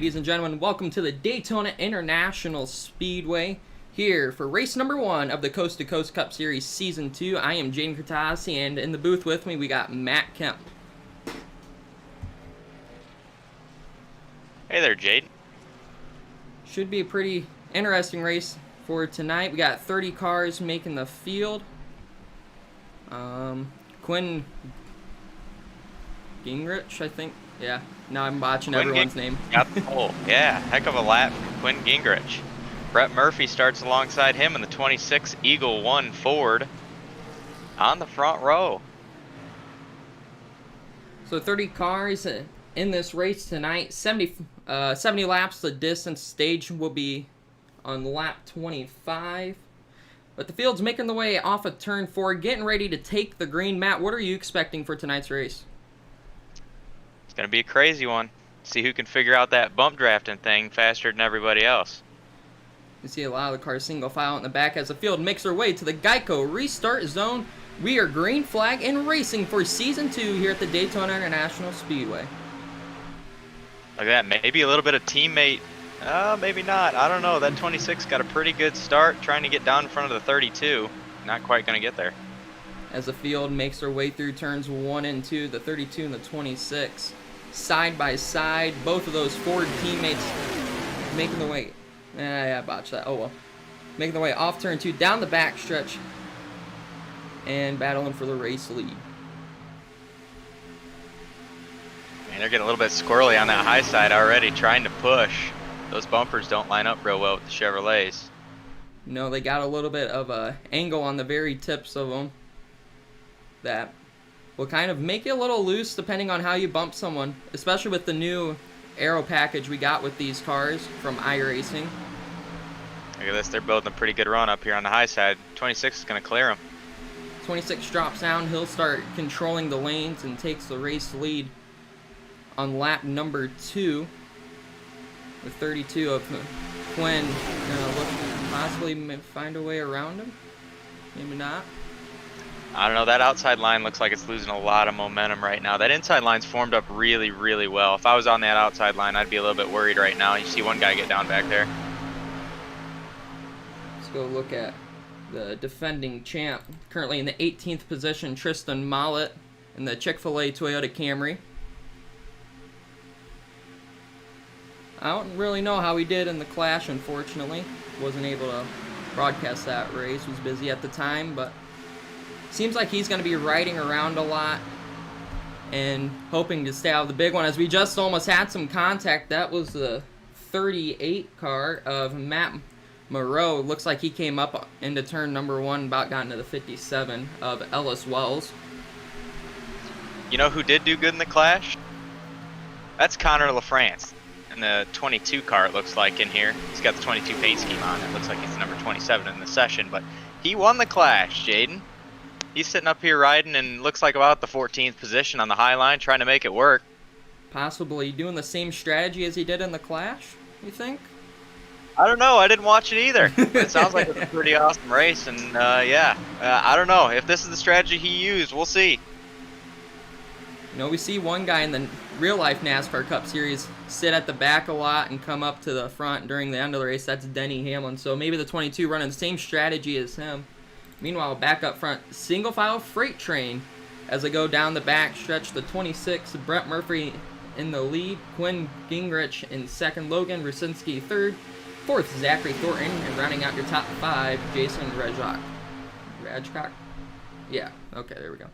ladies and gentlemen. Welcome to the Daytona International Speedway, here for race number 1 of the Coast to Coast Cup Series Season 2. I am Jaden Kurtasi, and in the booth with me, we got Matt Kemp. Hey there, Jaden. Should be a pretty interesting race for tonight. We got 30 cars making the field. Quinn Gingrich, I think. Yeah, now I'm botching everyone's name. Got the pole. Yeah, heck of a lap from Quinn Gingrich. Brett Murphy starts alongside him in the 26 Eagle 1 Ford on the front row. So 30 cars in this race tonight. 70 laps. The distance stage will be on lap 25. But the field's making the way off of turn 4, getting ready to take the green. Matt, what are you expecting for tonight's race? It's going to be a crazy one. See who can figure out that bump drafting thing faster than everybody else. You see a lot of the cars single file in the back as the field makes their way to the Geico restart zone. We are green flag and racing for Season 2 here at the Daytona International Speedway. Look at that. Maybe a little bit of teammate. Maybe not. I don't know. That 26 got a pretty good start trying to get down in front of the 32. Not quite going to get there. As the field makes their way through turns 1 and 2, the 32 and the 26. Side by side, both of those Ford teammates making the way. I botched that. Oh well. Making the way off turn 2, down the backstretch, and battling for the race lead. Man, they're getting a little bit squirrely on that high side already, trying to push. Those bumpers don't line up real well with the Chevrolets. No, they got a little bit of a angle on the very tips of them that will kind of make you a little loose depending on how you bump someone, especially with the new aero package we got with these cars from iRacing. Look at this, they're building a pretty good run up here on the high side. 26 is going to clear them. 26 drops down, he'll start controlling the lanes and takes the race lead on lap number 2. The 32 of Quinn possibly find a way around him, maybe not. I don't know, that outside line looks like it's losing a lot of momentum right now. That inside line's formed up really, really well. If I was on that outside line, I'd be a little bit worried right now. You see one guy get down back there. Let's go look at the defending champ. Currently in the 18th position, Tristan Mollett in the Chick-fil-A Toyota Camry. I don't really know how he did in the Clash, unfortunately. Wasn't able to broadcast that race. Was busy at the time, but seems like he's going to be riding around a lot and hoping to stay out of the big one, as we just almost had some contact. That was the 38 car of Matt Moreau. Looks like he came up into turn number 1, about got into the 57 of Ellis Wells. You know who did do good in the Clash? That's Connor LaFrance. In the 22 car, it looks like, in here. He's got the 22 paint scheme on. It looks like he's number 27 in the session, but he won the Clash, Jaden. He's sitting up here riding and looks like about the 14th position on the high line, trying to make it work. Possibly doing the same strategy as he did in the Clash, you think? I don't know. I didn't watch it either. It sounds like it's a pretty awesome race, and yeah. I don't know. If this is the strategy he used, we'll see. You know, we see one guy in the real-life NASCAR Cup Series sit at the back a lot and come up to the front during the end of the race. That's Denny Hamlin. So maybe the 22 running the same strategy as him. Meanwhile, back up front, single-file freight train as they go down the back stretch. The 26, Brett Murphy in the lead. Quinn Gingrich in second. Logan Rusinski third. Fourth, Zachary Thornton. And rounding out your top 5, Jason Rajcock. Rajcock? Yeah, okay, there we go.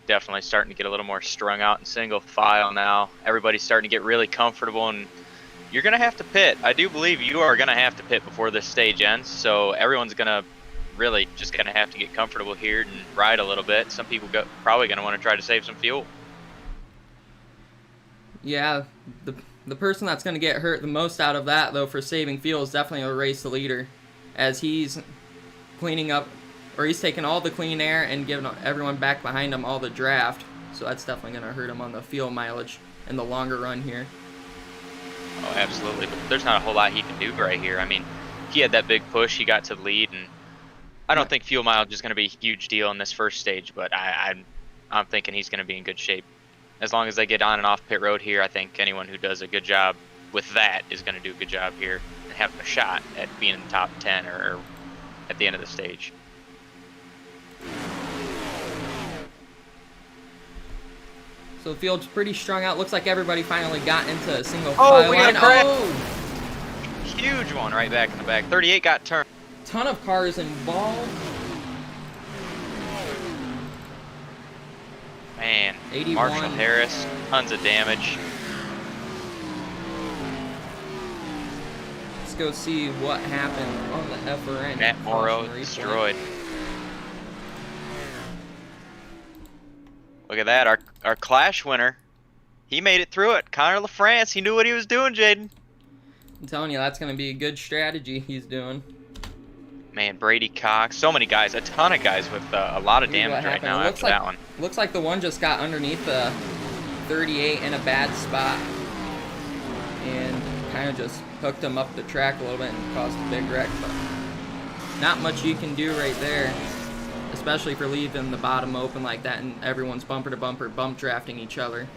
Definitely starting to get a little more strung out in single file now. Everybody's starting to get really comfortable, and you're going to have to pit. I do believe you are going to have to pit before this stage ends, so everyone's going to really just going to have to get comfortable here and ride a little bit. Some people probably going to want to try to save some fuel. Yeah, the person that's going to get hurt the most out of that, though, for saving fuel is definitely a race leader, as he's cleaning up, or he's taking all the clean air and giving everyone back behind him all the draft. So that's definitely going to hurt him on the fuel mileage in the longer run here. Oh, absolutely. But there's not a whole lot he can do right here. I mean, he had that big push. He got to the lead, and I don't think fuel mileage is going to be a huge deal in this first stage, but I'm thinking he's going to be in good shape as long as they get on and off pit road here, I think anyone who does a good job with that is going to do a good job here and have a shot at being in the top 10 or at the end of the stage. So the field's pretty strung out. Looks like everybody finally got into a single Oh, file we got line. a crash. Oh! Huge one right back in the back. 38 got turned. Ton of cars involved. Man, 81. Marshall Harris, tons of damage. Let's go see what happened on the FRN. Matt Morrow caution replay. destroyed. Look at that, our Clash winner. He made it through it. Connor LaFrance, he knew what he was doing, Jaden. I'm telling you, that's going to be a good strategy he's doing. Man, Brady Cox, so many guys, a ton of guys with a lot of Here's what damage right happened. now It looks after that one. Looks like the one just got underneath the 38 in a bad spot. And kind of just hooked him up the track a little bit and caused a big wreck. But not much you can do right there. Especially for leaving the bottom open like that and everyone's bumper to bumper bump drafting each other.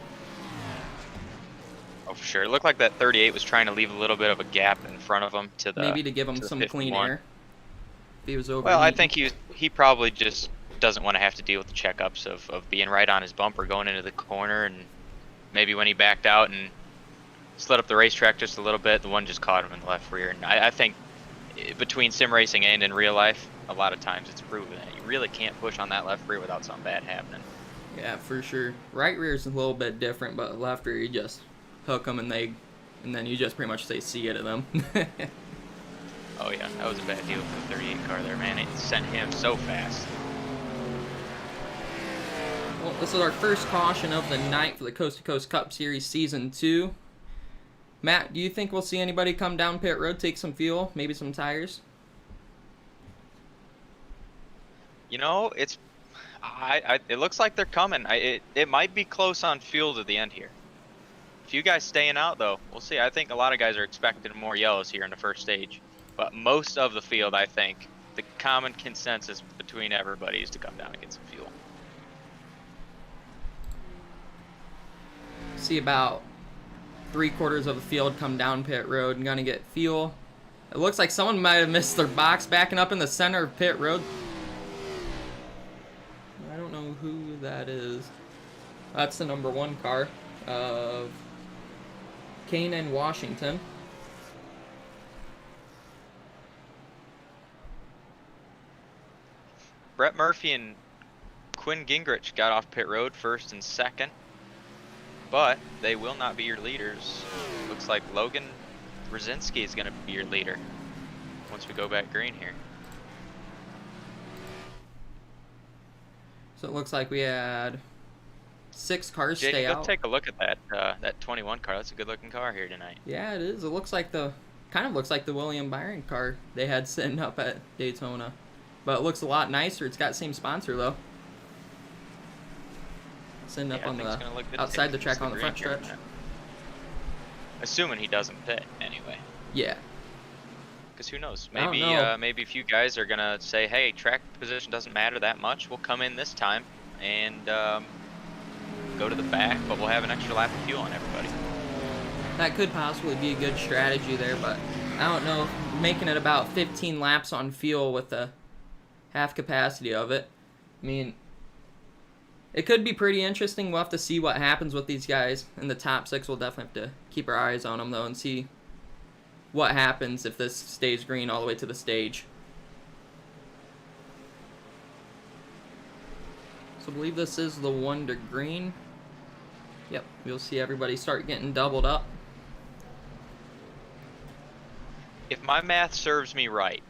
Oh, for sure. It looked like that 38 was trying to leave a little bit of a gap in front of him to the Maybe to give him the some 51. clean air. If he was over. Well, I think he probably just doesn't want to have to deal with the checkups of being right on his bumper going into the corner, and maybe when he backed out and slid up the racetrack just a little bit, the one just caught him in the left rear. And I think between sim racing and in real life, a lot of times it's proven that you really can't push on that left rear without something bad happening. Yeah, for sure. Right rear is a little bit different, but left rear you just hook them and then you just pretty much say see you to them. Oh yeah, that was a bad deal for the 38 car there, man. It sent him so fast. Well, this is our first caution of the night for the Coast to Coast Cup Series Season 2. Matt, do you think we'll see anybody come down pit road, take some fuel, maybe some tires? You know, it looks like they're coming. It might be close on fuel to the end here. A few guys staying out though, we'll see. I think a lot of guys are expecting more yellows here in the first stage, but most of the field, I think, the common consensus between everybody is to come down and get some fuel. See about 3/4 of the field come down pit road and gonna get fuel. It looks like someone might have missed their box backing up in the center of pit road. I don't know who that is. That's the number 1 car of Kane and Washington. Brett Murphy and Quinn Gingrich got off pit road first and second, but they will not be your leaders. Looks like Logan Brzezinski is going to be your leader once we go back green here. So it looks like we had 6 cars JD, stay go out. take a look at that 21 car. That's a good looking car here tonight. Yeah, it is. It looks like kind of looks like the William Byron car they had sitting up at Daytona. But it looks a lot nicer. It's got the same sponsor though. Sitting up Yeah, I on think it's gonna look good outside too. the track It's on the green front here. stretch. Assuming he doesn't pit anyway. Yeah. Because who knows? I don't Maybe know. maybe a few guys are gonna say, "Hey, track position doesn't matter that much. We'll come in this time and go to the back, but we'll have an extra lap of fuel on everybody." That could possibly be a good strategy there, but I don't know. Making it about 15 laps on fuel with the half capacity of it. I mean, it could be pretty interesting. We'll have to see what happens with these guys in the top 6. We'll definitely have to keep our eyes on them though and see what happens if this stays green all the way to the stage. So I believe this is the 1 to green. Yep, you'll see everybody start getting doubled up. If my math serves me right,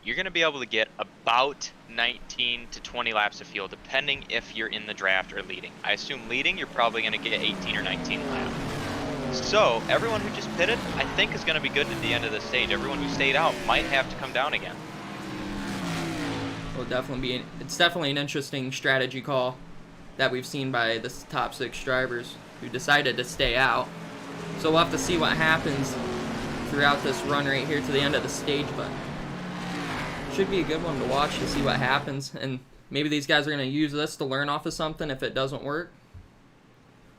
you're going to be able to get about 19 to 20 laps of fuel, depending if you're in the draft or leading. I assume leading, you're probably going to get 18 or 19 laps. So everyone who just pitted, I think, is going to be good at the end of the stage. Everyone who stayed out might have to come down again. It's definitely an interesting strategy call that we've seen by the top 6 drivers who decided to stay out. So we'll have to see what happens throughout this run right here to the end of the stage, but should be a good one to watch to see what happens, and maybe these guys are going to use this to learn off of something if it doesn't work.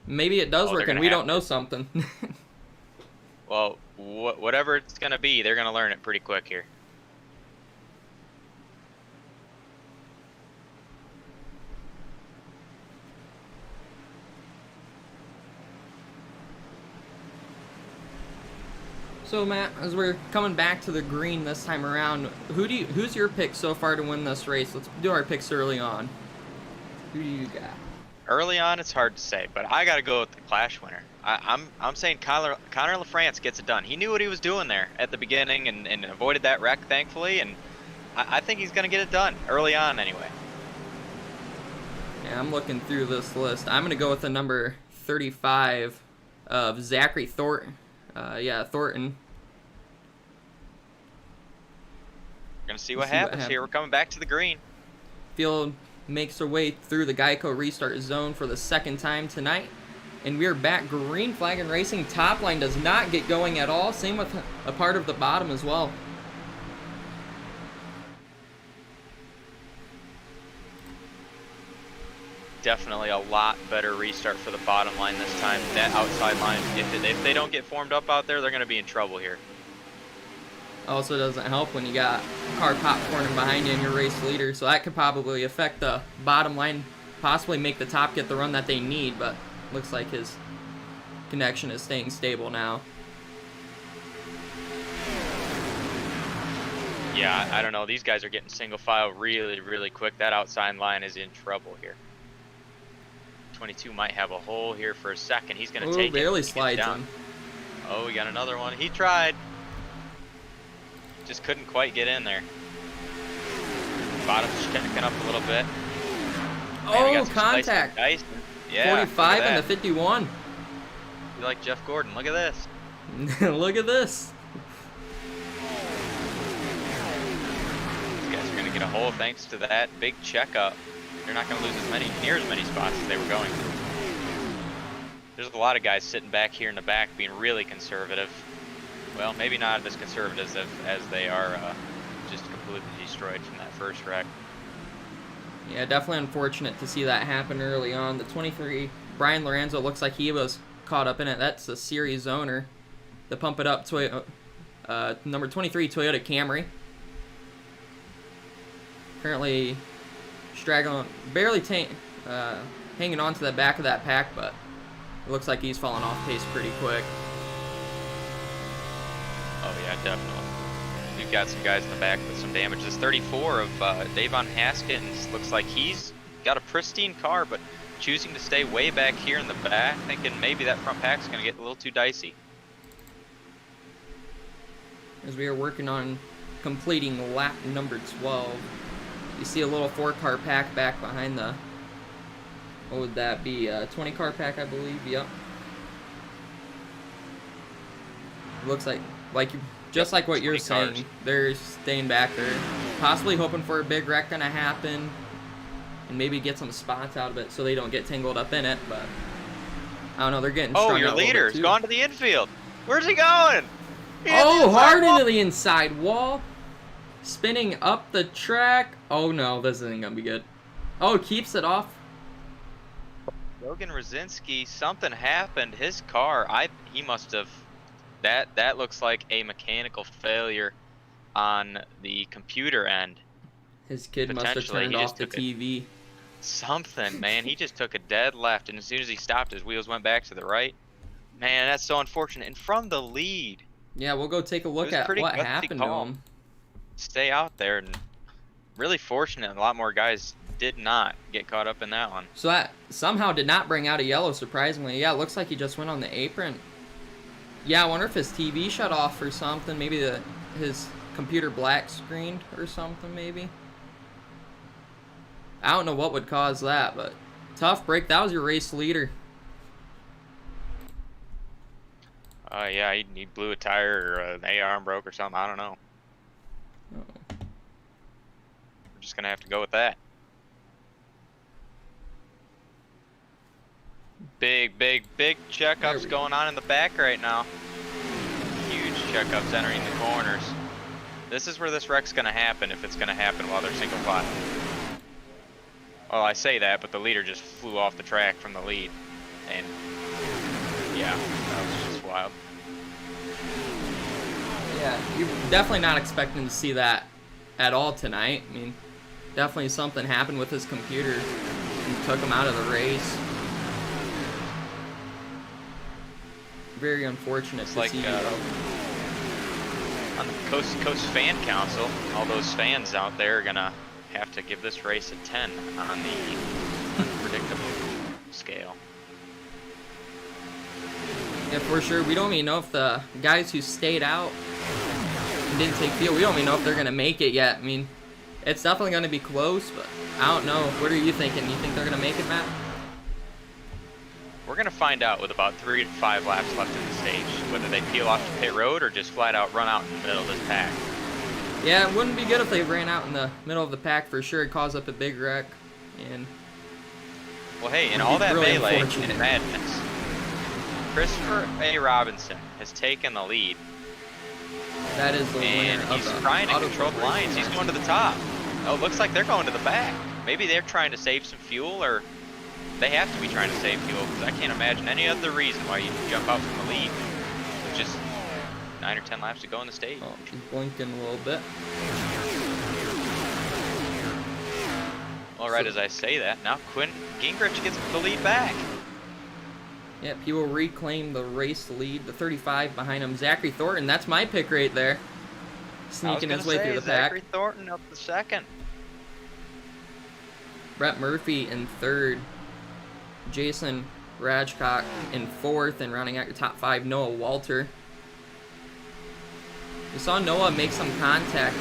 Maybe it does Oh, work they're and gonna we have don't know something. Well, whatever it's gonna be, they're gonna learn it pretty quick here. So Matt, as we're coming back to the green this time around, who's your pick so far to win this race? Let's do our picks early on. Who do you got? Early on, it's hard to say, but I gotta go with the Clash winner. I'm saying Connor LaFrance gets it done. He knew what he was doing there at the beginning and avoided that wreck, thankfully, and I think he's gonna get it done early on anyway. Yeah, I'm looking through this list. I'm gonna go with the number 35 of Zachary Thornton. Thornton. We're gonna see what happens here. We're coming back to the green. Field makes her way through the Geico restart zone for the second time tonight. And we are back green flag and racing. Top line does not get going at all. Same with a part of the bottom as well. Definitely a lot better restart for the bottom line this time. That outside line, if they don't get formed up out there, they're going to be in trouble here. Also doesn't help when you got car popcorning behind you and your race leader, so that could probably affect the bottom line, possibly make the top get the run that they need, but looks like his connection is staying stable now. Yeah, I don't know. These guys are getting single file really, really quick. That outside line is in trouble here. 22 might have a hole here for a second. He's going to take it. Barely slides him. Oh, we got another one. He tried. Just couldn't quite get in there. Bottom's checking up a little bit. Man, contact. Yeah, 45 and the 51. You like Jeff Gordon. Look at this. Look at this. These guys are going to get a hole thanks to that big checkup. They're not going to lose near as many spots as they were going to. There's a lot of guys sitting back here in the back being really conservative. Well, maybe not as conservative as they are just completely destroyed from that first wreck. Yeah, definitely unfortunate to see that happen early on. The 23, Brian Lorenzo, looks like he was caught up in it. That's the series owner. The Pump It Up Toyota, number 23 Toyota Camry. Currently straggling, barely hanging on to the back of that pack, but it looks like he's falling off pace pretty quick. Oh yeah, definitely. We've got some guys in the back with some damage. This 34 of Davon Haskins looks like he's got a pristine car, but choosing to stay way back here in the back, thinking maybe that front pack's going to get a little too dicey. As we are working on completing lap number 12, you see a little 4-car pack back behind the, what would that be, 20-car pack, I believe, yep. Looks like just like what you're saying, they're staying back there, possibly hoping for a big wreck gonna happen, and maybe get some spots out of it so they don't get tangled up in it, but I don't know, they're getting strung out a little bit too. Oh, your leader's gone to the infield. Where's he going? Hard into the inside wall. Spinning up the track. Oh no, this isn't gonna be good. Oh, keeps it off. Logan Rosinski, something happened. His car, he must have. That looks like a mechanical failure on the computer end. His kid must have turned off the TV. Something, man. He just took a dead left, and as soon as he stopped, his wheels went back to the right. Man, that's so unfortunate. And from the lead. Yeah, we'll go take a look at what happened to him. Stay out there, and really fortunate. A lot more guys did not get caught up in that one. So that somehow did not bring out a yellow, surprisingly. Yeah, it looks like he just went on the apron. Yeah, I wonder if his TV shut off or something. Maybe his computer black screened or something, maybe. I don't know what would cause that, but tough break. That was your race leader. Yeah, he blew a tire or an A-arm broke or something. I don't know. Uh-oh. We're just going to have to go with that. Big checkups going on in the back right now. Huge checkups entering the corners. This is where this wreck's going to happen, if it's going to happen while they're single file. Well, I say that, but the leader just flew off the track from the lead. And Yeah, that was just wild. Yeah, you're definitely not expecting to see that at all tonight. I mean, definitely something happened with his computer and took him out of the race. Very unfortunate It's to like see. on the Coast to Coast Fan Council, all those fans out there are gonna have to give this race a 10 on the unpredictable scale. Yeah, for sure. We don't even know if the guys who stayed out and didn't take fuel, we don't even know if they're going to make it yet. I mean, it's definitely going to be close, but I don't know. What are you thinking? You think they're going to make it, Matt? We're gonna find out with about 3 to 5 laps left in the stage, whether they peel off the pit road or just flat out run out in the middle of this pack. Yeah, it wouldn't be good if they ran out in the middle of the pack for sure. It'd cause up a big wreck. And well, hey, in all that really melee unfortunate. and madness, Christopher A. Robinson has taken the lead, that is the and winner of he's the trying to auto control the race. lines. He's going to the top. Oh, it looks like they're going to the back. Maybe they're trying to save some fuel, or they have to be trying to save fuel, because I can't imagine any other reason why you jump out from the lead with just 9 or 10 laps to go in the stage. Oh, she's blinking a little bit. All right, as I say that, now Quinn Gingrich gets the lead back. Yep, he will reclaim the race lead. The 35 behind him, Zachary Thornton. That's my pick right there. Sneaking his way through the pack. Zachary Thornton up the second. Brett Murphy in third. Jason Rajcock in fourth, and rounding out your top 5, Noah Walter. We saw Noah make some contact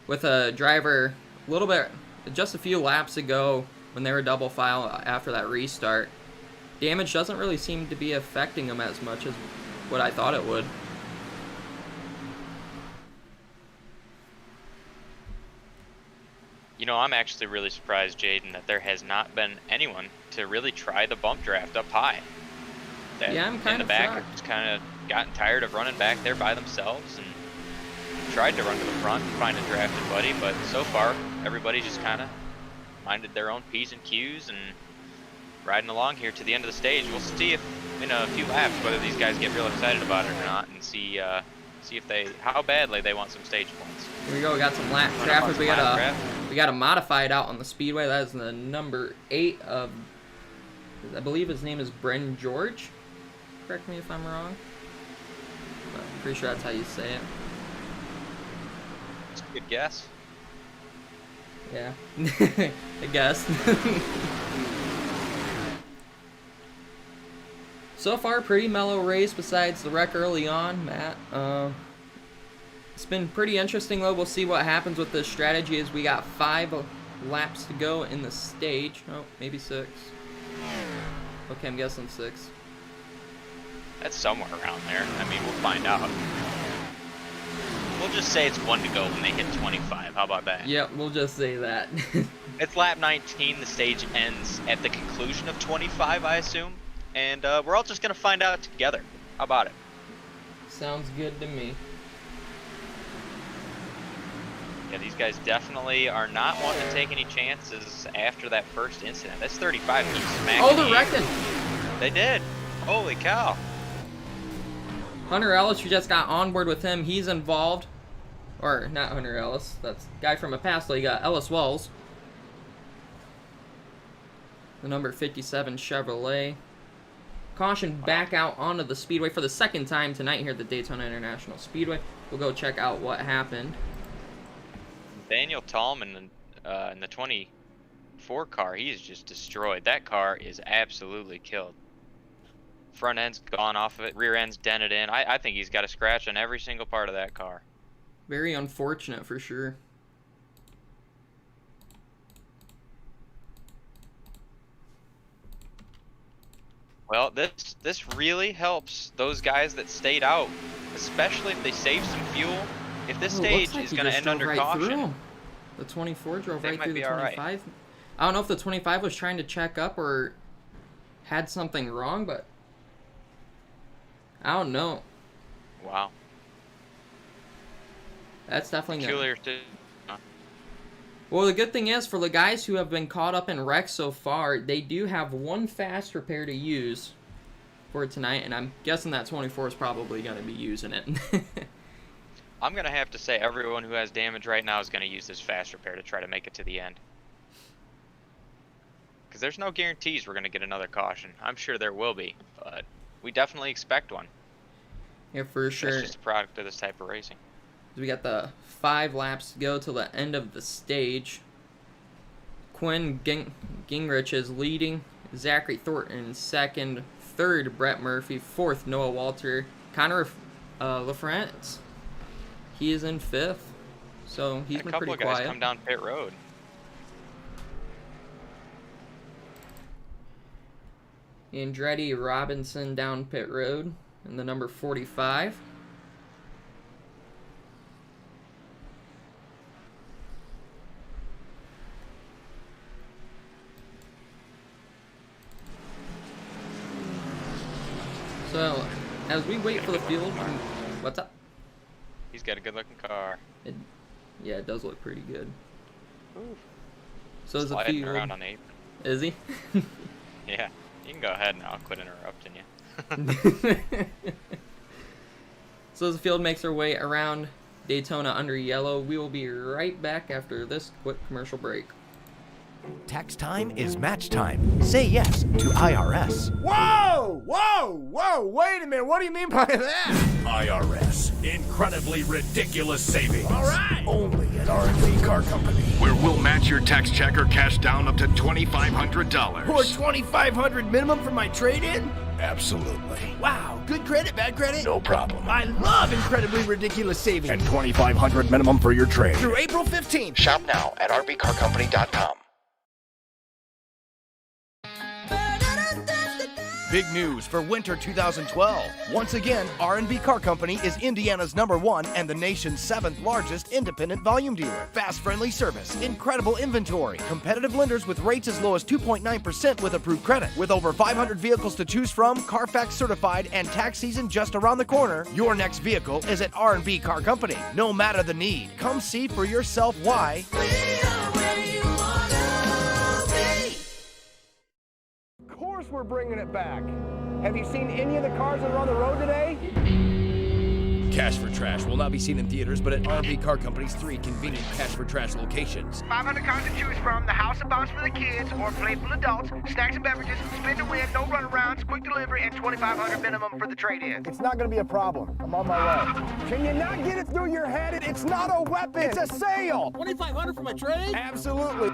with a driver a little bit, just a few laps ago when they were double file after that restart. Damage doesn't really seem to be affecting him as much as what I thought it would. You know, I'm actually really surprised, Jaden, that there has not been anyone to really try the bump draft up high. That Yeah, I'm kind in the of back shocked. have just kind of gotten tired of running back there by themselves and tried to run to the front and find a drafted buddy, but so far everybody just kind of minded their own P's and Q's and riding along here to the end of the stage. We'll see if in a few laps whether these guys get real excited about it or not, and see if how badly they want some stage points. Here we go. We got some lap Run up on traffic. some We got lap a traffic. we got a modified out on the speedway. That is the number 8 of, I believe his name is Bren George. Correct me if I'm wrong. But I'm pretty sure that's how you say it. That's a good guess. Yeah, I guess. So far, pretty mellow race besides the wreck early on, Matt. It's been pretty interesting, though. We'll see what happens with this strategy as we got 5 laps to go in the stage. Oh, maybe 6. Okay, I'm guessing 6. That's somewhere around there. I mean, we'll find out. We'll just say it's 1 to go when they hit 25. How about that? Yep, we'll just say that. It's lap 19. The stage ends at the conclusion of 25, I assume. And we're all just going to find out together. How about it? Sounds good to me. Yeah, these guys definitely are not wanting to take any chances after that first incident. That's 35 keeps smacking. Oh, they're wrecking! They did. Holy cow. Hunter Ellis, we just got on board with him. He's involved. Or, not Hunter Ellis. That's the guy from a past league. Ellis Wells. The number 57 Chevrolet. Caution back out onto the speedway for the second time tonight here at the Daytona International Speedway. We'll go check out what happened. Daniel Tallman in the 24 car, he's just destroyed. That car is absolutely killed. Front end's gone off of it, rear end's dented in. I think he's got a scratch on every single part of that car. Very unfortunate for sure. Well, this really helps those guys that stayed out, especially if they save some fuel. If this stage is going to end under caution, the 24 drove they right might through be the all right. 25. I don't know if the 25 was trying to check up or had something wrong, but I don't know. Wow. That's definitely Peculiar to. Well, the good thing is, for the guys who have been caught up in wrecks so far, they do have one fast repair to use. for tonight, and I'm guessing that 24 is probably going to be using it. I'm going to have to say everyone who has damage right now is going to use this fast repair to try to make it to the end. Because there's no guarantees we're going to get another caution. I'm sure there will be, but we definitely expect one. Yeah, for sure. It's just a product of this type of racing. We got the 5 laps to go till the end of the stage. Quinn Gingrich is leading. Zachary Thornton second. Third, Brett Murphy. Fourth, Noah Walter. Connor LaFrance, he is in 5th. So he's been pretty quiet. A couple of guys come down pit road. Andretti Robinson down pit road in the number 45. So, as we wait for the field, what's up? He's got a good-looking car. Yeah, it does look pretty good. Ooh. So is the Sliding field around on the apron. Is he? Yeah, you can go ahead now. I'll quit interrupting you. So as the field makes their way around Daytona under yellow, we will be right back after this quick commercial break. Tax time is match time. Say yes to IRS. Whoa! Whoa! Whoa! Wait a minute. What do you mean by that? IRS. Incredibly ridiculous savings. All right. Only at R&B Car Company. Where we'll match your tax check or cash down up to $2,500. Or $2,500 minimum for my trade-in? Absolutely. Wow. Good credit, bad credit? No problem. I love incredibly ridiculous savings. And $2,500 minimum for your trade. Through April 15th. Shop now at rbcarcompany.com. Big news for winter 2012. Once again, R&B Car Company is Indiana's #1 and the nation's 7th largest independent volume dealer. Fast, friendly service, incredible inventory, competitive lenders with rates as low as 2.9% with approved credit. With over 500 vehicles to choose from, Carfax certified, and tax season just around the corner, your next vehicle is at R&B Car Company. No matter the need, come see for yourself why. Of course we're bringing it back. Have you seen any of the cars that are on the road today? Cash for Trash will not be seen in theaters, but at R&B Car Company's 3 convenient Cash for Trash locations. 500 cars to choose from, the house of bounce for the kids, or playful adults, snacks and beverages, spin to win, no runarounds, quick delivery, and $2,500 minimum for the trade-in. It's not going to be a problem. I'm on my way. Can you not get it through your head? It's not a weapon. It's a sale. $2,500 for my trade? Absolutely.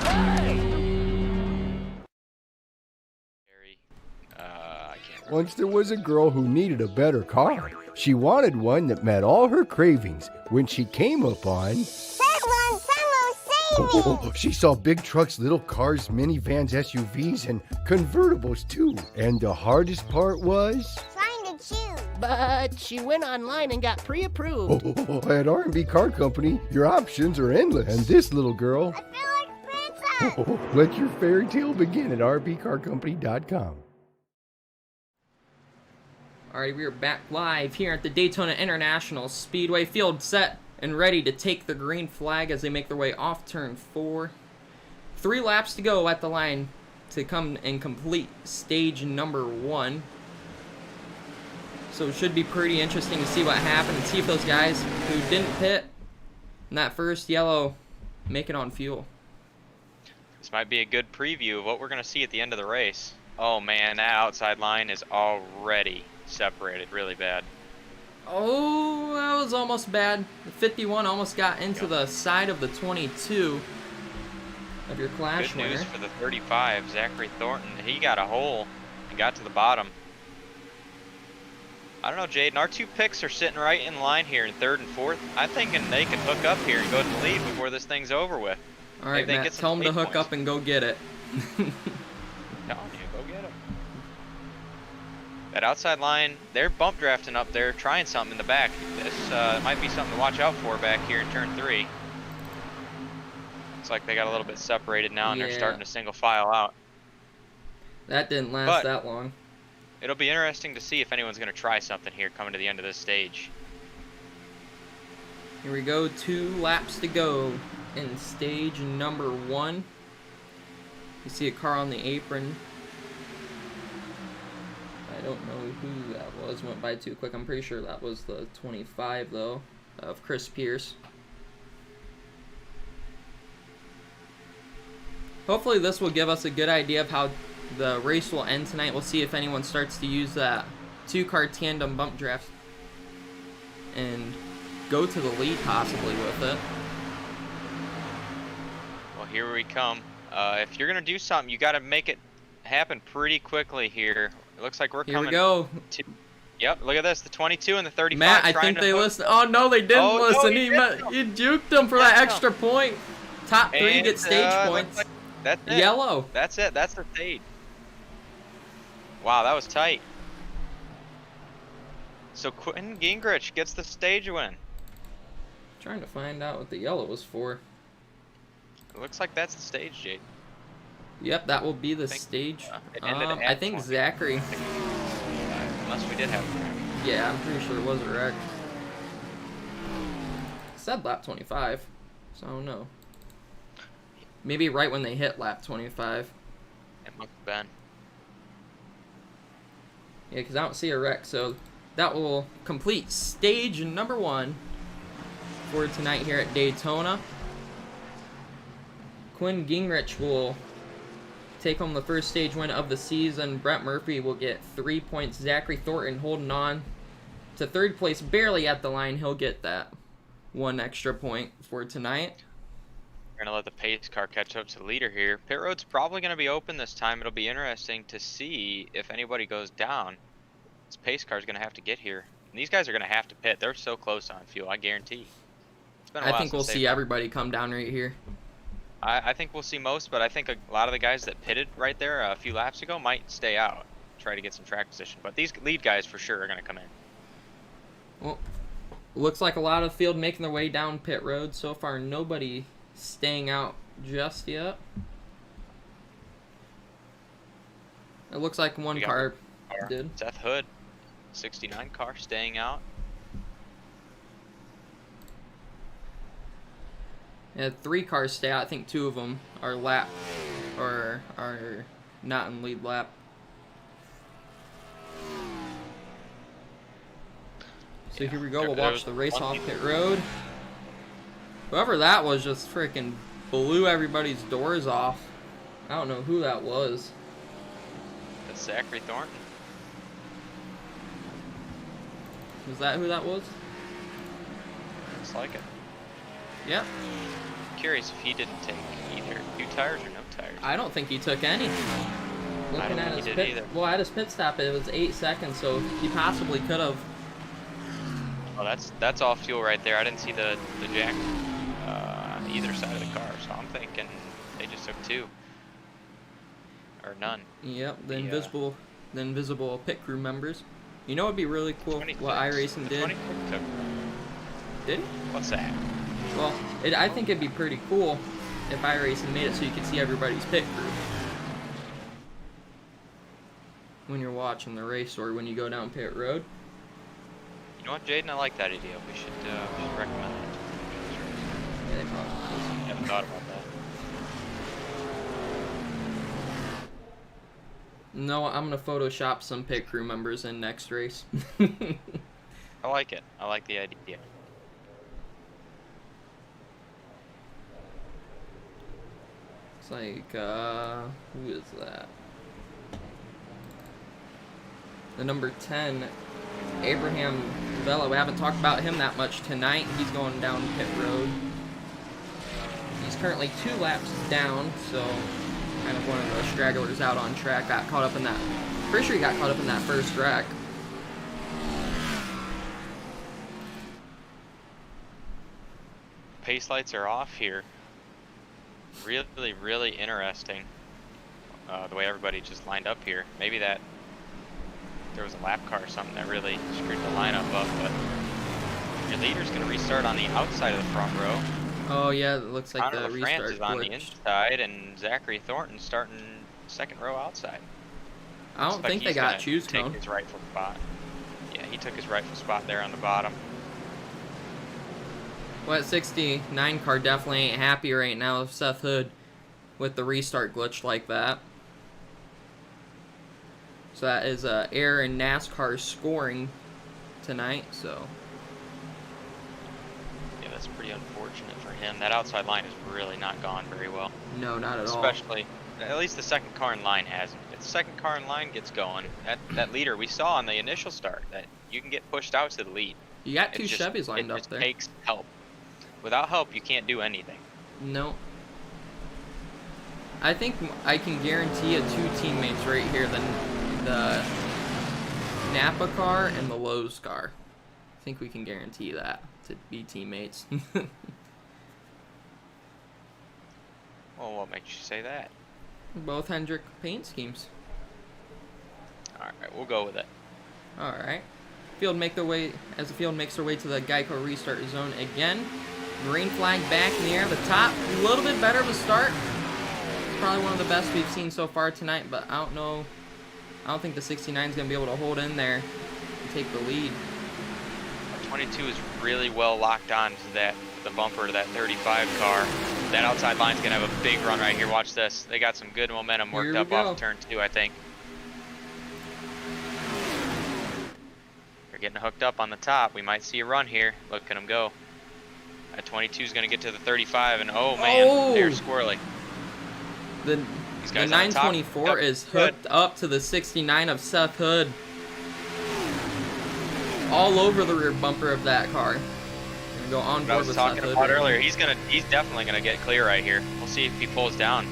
Hey! Once there was a girl who needed a better car. She wanted one that met all her cravings. When she came upon... she saw big trucks, little cars, minivans, SUVs, and convertibles too. And the hardest part was... trying to choose. But she went online and got pre-approved. At R&B Car Company, your options are endless. And this little girl... I feel like Princess! let your fairy tale begin at rbcarcompany.com. Alright, we are back live here at the Daytona International Speedway. Field set and ready to take the green flag as they make their way off turn 4. 3 laps to go at the line to come and complete stage number 1. So it should be pretty interesting to see what happened and see if those guys who didn't pit in that first yellow make it on fuel. This might be a good preview of what we're going to see at the end of the race. Oh man, that outside line is already separated really bad. Oh, that was almost bad. The 51 almost got into the side of the 22 of your clash Good news winner. for the 35, Zachary Thornton. He got a hole and got to the bottom. I don't know, Jaden. Our 2 picks are sitting right in line here in 3rd and 4th. I'm thinking they can hook up here and go to the lead before this thing's over with. All right, Matt, tell them to hook up and go get it. Telling you, go get him. That outside line, they're bump drafting up there, trying something in the back. This might be something to watch out for back here in turn 3. Looks like they got a little bit separated now, and they're starting to single file out. That didn't last that long. It'll be interesting to see if anyone's going to try something here coming to the end of this stage. Here we go, 2 laps to go in stage number 1. You see a car on the apron. don't know who that was. Went by too quick. I'm pretty sure that was the 25, though, of Chris Pierce. Hopefully this will give us a good idea of how the race will end tonight. We'll see if anyone starts to use that 2-car tandem bump draft and go to the lead possibly with it. Well, here we come. If you're going to do something, you got to make it happen pretty quickly here. It looks like we're Here coming. we go. Yep, look at this, the 22 and the 35. Matt, I think they listened. Oh, no, they didn't listen. No, He juked them for that extra point. Top 3 get stage points. Like that's it. Yellow. That's it. That's the stage. Wow, that was tight. So Quentin Gingrich gets the stage win. Trying to find out what the yellow was for. It looks like that's the stage, Jade. Yep, that will be the stage. I think Zachary. Unless we did have a wreck. Yeah, I'm pretty sure it was a wreck. It said lap 25, so I don't know. Maybe right when they hit lap 25. It must have been. Yeah, because I don't see a wreck, so that will complete stage number 1 for tonight here at Daytona. Quinn Gingrich will take home the first stage win of the season. Brett Murphy will get 3 points. Zachary Thornton holding on to 3rd place, barely at the line. He'll get that 1 extra point for tonight. We're going to let the pace car catch up to the leader here. Pit road's probably going to be open this time. It'll be interesting to see if anybody goes down. This pace car's going to have to get here. And these guys are going to have to pit. They're so close on fuel, I guarantee. It's been a while I think we'll since see everybody come down right here. I think we'll see most, but I think a lot of the guys that pitted right there a few laps ago might stay out, try to get some track position. But these lead guys for sure are going to come in. Well, looks like a lot of the field making their way down pit road. So far, nobody staying out just yet. It looks like one car did. Seth Hood, 69 car, staying out. Yeah, 3 cars stay out. I think 2 of them are lap or are not in lead lap. So here we go. We'll watch the race off pit road. Whoever that was just freaking blew everybody's doors off. I don't know who that was. That's Zachary Thornton. Was that who that was? Looks like it. Yep. Curious if he didn't take either 2 tires or no tires. I don't think he took any. Looking at his pit, well, at his pit stop, it was 8 seconds, so he possibly could have. Oh, that's all fuel right there. I didn't see the jack either side of the car, so I'm thinking they just took 2 or none. Yep, the invisible pit crew members. You know, it'd be really cool what iRacing did. Did he? What's that? Well, I think it'd be pretty cool if iRacing made it so you could see everybody's pit crew when you're watching the race or when you go down pit road. You know what, Jaden? I like that idea. We should recommend it. Yeah, they probably I haven't thought about that. No, I'm gonna Photoshop some pit crew members in next race. I like it. I like the idea. It's like, who is that? The number 10, Abraham Vela. We haven't talked about him that much tonight. He's going down pit road. He's currently 2 laps down, so kind of one of the stragglers out on track. Got caught up in that. Pretty sure he got caught up in that first wreck. Pace lights are off here. Really, really interesting. The way everybody just lined up here. Maybe that there was a lap car or something that really screwed the lineup up, but your leader's going to restart on the outside of the front row. Oh yeah, it looks like Connor the LaFrance restart is on glitched. the inside, and Zachary Thornton starting 2nd row outside. I don't think they got choose cone. cone. His rightful spot. Yeah, he took his rightful spot there on the bottom. Well, that 69 car definitely ain't happy right now with Seth Hood with the restart glitch like that. So So that is error in NASCAR scoring tonight. So Yeah, that's pretty unfortunate for him. That outside line has really not gone very well. no, not at all. Especially, at least the second car in line hasn't. If the second car in line gets going, that leader we saw on the initial start, that you can get pushed out to the lead. You got two Chevys lined up there. It takes help. Without help, you can't do anything. No. I think I can guarantee two teammates right here, the Napa car and the Lowe's car. I think we can guarantee that to be teammates. Well, what makes you say that? Both Hendrick paint schemes. Alright, we'll go with it. Alright. Field make their way as the field makes their way to the Geico restart zone again. Green flag back in the air. The top, a little bit better of a start. It's probably one of the best we've seen so far tonight, but I don't know. I don't think the 69 is going to be able to hold in there and take the lead. 22 is really well locked on to the bumper to that 35 car. That outside line's going to have a big run right here. Watch this. They got some good momentum worked up off turn 2, I think. They're getting hooked up on the top. We might see a run here. Look at them go. That 22 is going to get to the 35, and oh man, they're squirrely. The 924 is hooked up to the 69 of Seth Hood. All over the rear bumper of that car. Gonna go on board I was with talking Seth about Hood. earlier. He's definitely gonna get clear right here. We'll see if he pulls down.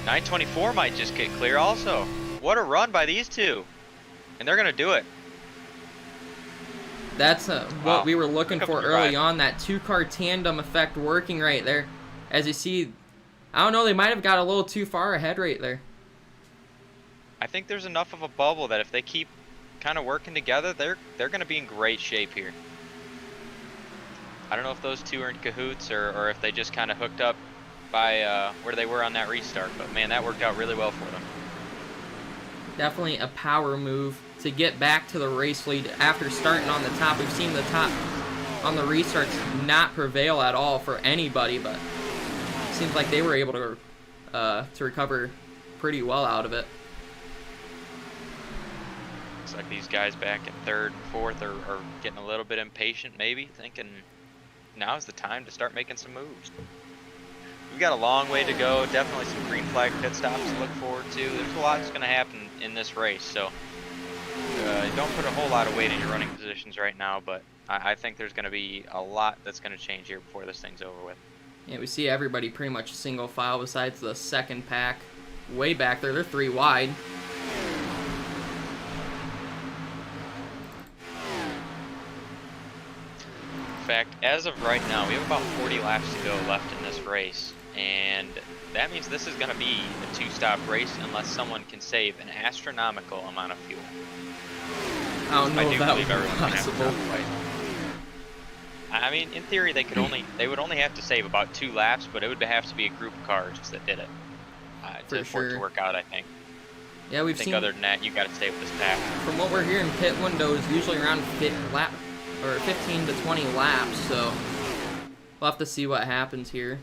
924 might just get clear also. What a run by these two, and they're gonna do it. That's what we were looking for early on, that two-car tandem effect working right there. As you see, I don't know, they might have got a little too far ahead right there. I think there's enough of a bubble that if they keep kind of working together, they're going to be in great shape here. I don't know if those two are in cahoots or if they just kind of hooked up by where they were on that restart, but man, that worked out really well for them. Definitely a power move to get back to the race lead after starting on the top. We've seen the top on the restarts not prevail at all for anybody, but it seems like they were able to recover pretty well out of it. Looks like these guys back in third and fourth are getting a little bit impatient, maybe thinking now's the time to start making some moves. We've got a long way to go. Definitely some green flag pit stops to look forward to. There's a lot that's going to happen in this race, so don't put a whole lot of weight in your running positions right now, but I think there's going to be a lot that's going to change here before this thing's over with. Yeah, we see everybody pretty much single file besides the second pack way back there. They're 3 wide. In fact, as of right now, we have about 40 laps to go left in this race, and that means this is going to be a 2-stop race unless someone can save an astronomical amount of fuel. I don't know if that would be possible. I mean, in theory, they would only have to save about 2 laps, but it would have to be a group of cars that did it for it to work out, I think. Yeah, we've seen. Other than that, you got to stay with this pack. From what we're hearing, pit windows usually around 15 to 20 laps, so we'll have to see what happens here.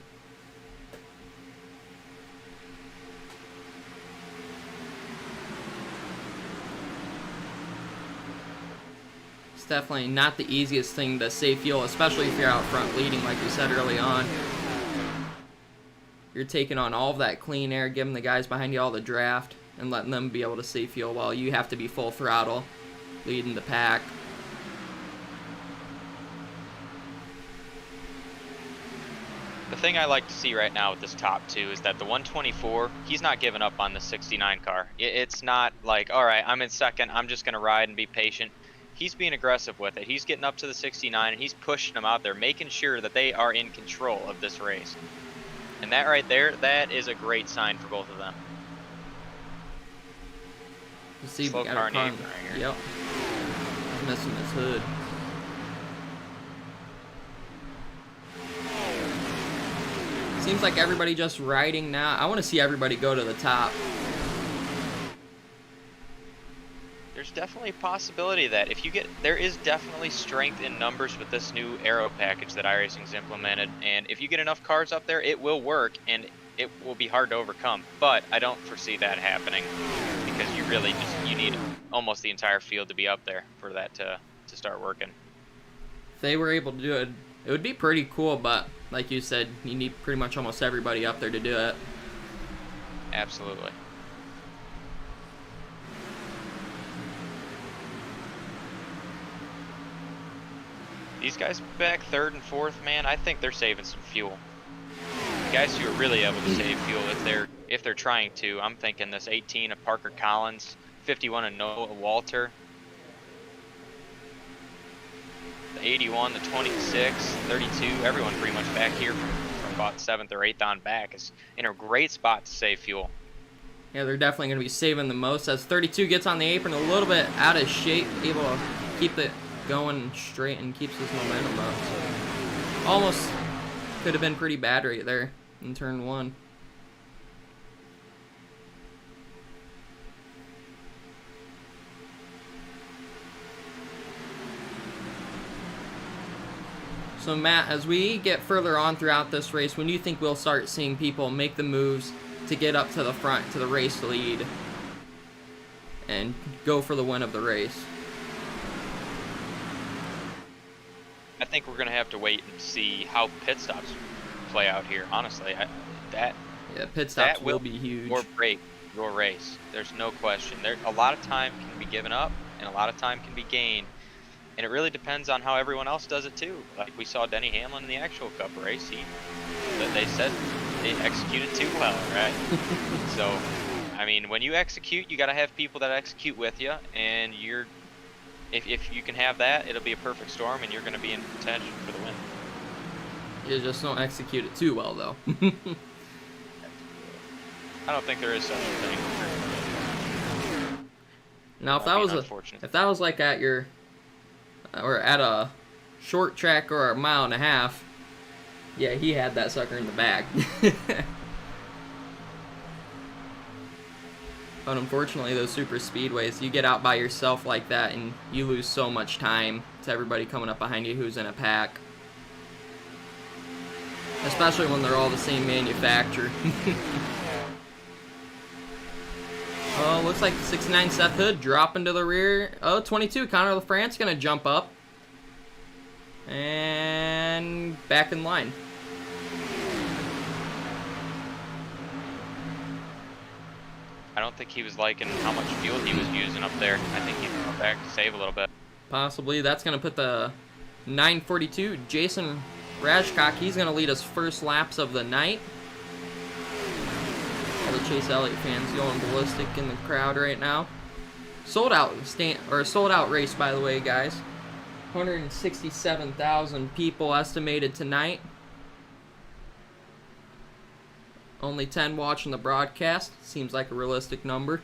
It's definitely not the easiest thing to save fuel, especially if you're out front leading, like we said early on. You're taking on all of that clean air, giving the guys behind you all the draft, and letting them be able to save fuel while you have to be full throttle, leading the pack. The thing I like to see right now with this top 2 is that the 124, he's not giving up on the 69 car. It's not like, all right, I'm in second, I'm just going to ride and be patient. He's being aggressive with it. He's getting up to the 69 and he's pushing them out there, making sure that they are in control of this race. And that right there, that is a great sign for both of them. You see, slow car right here. Yep. He's missing his hood. Seems like everybody just riding now. I want to see everybody go to the top. There's definitely a possibility that if you get, there is definitely strength in numbers with this new aero package that iRacing's implemented, and if you get enough cars up there, it will work, and it will be hard to overcome. But I don't foresee that happening because you really just, you need almost the entire field to be up there for that to start working. If they were able to do it, it would be pretty cool, but like you said, you need pretty much almost everybody up there to do it. Absolutely. These guys back third and fourth, man, I think they're saving some fuel. The guys who are really able to save fuel if they're trying to, I'm thinking this 18 of Parker Collins, 51 of Noah Walter, the 81, the 26, 32, everyone pretty much back here from about 7th or 8th on back is in a great spot to save fuel. Yeah, they're definitely going to be saving the most as 32 gets on the apron a little bit out of shape, able to keep it going straight and keeps his momentum up. So almost could have been pretty bad right there in turn 1. So Matt, as we get further on throughout this race, when do you think we'll start seeing people make the moves to get up to the front, to the race lead, and go for the win of the race? I think we're going to have to wait and see how pit stops play out here, honestly. Pit stops will be huge. Or break your race. There's no question. A lot of time can be given up, and a lot of time can be gained. And it really depends on how everyone else does it too. Like we saw Denny Hamlin in the actual Cup race. They said they executed too well, right? So, I mean, when you execute, you got to have people that execute with you, and if you can have that, it'll be a perfect storm, and you're going to be in contention for the win. You just don't execute it too well, though. I don't think there is such a thing. Now, if that was like at your or at a short track or a mile and a half, yeah, he had that sucker in the bag. But unfortunately, those super speedways, you get out by yourself like that and you lose so much time to everybody coming up behind you who's in a pack. Especially when they're all the same manufacturer. Oh, looks like 69 Seth Hood dropping to the rear. Oh, 22 Connor LaFrance gonna jump up. And back in line. I don't think he was liking how much fuel he was using up there. I think he went back to save a little bit. Possibly. That's going to put the 942 Jason Rashcock. He's going to lead us first laps of the night. All the Chase Elliott fans going ballistic in the crowd right now. Sold out race, by the way, guys. 167,000 people estimated tonight. Only 10 watching the broadcast. Seems like a realistic number.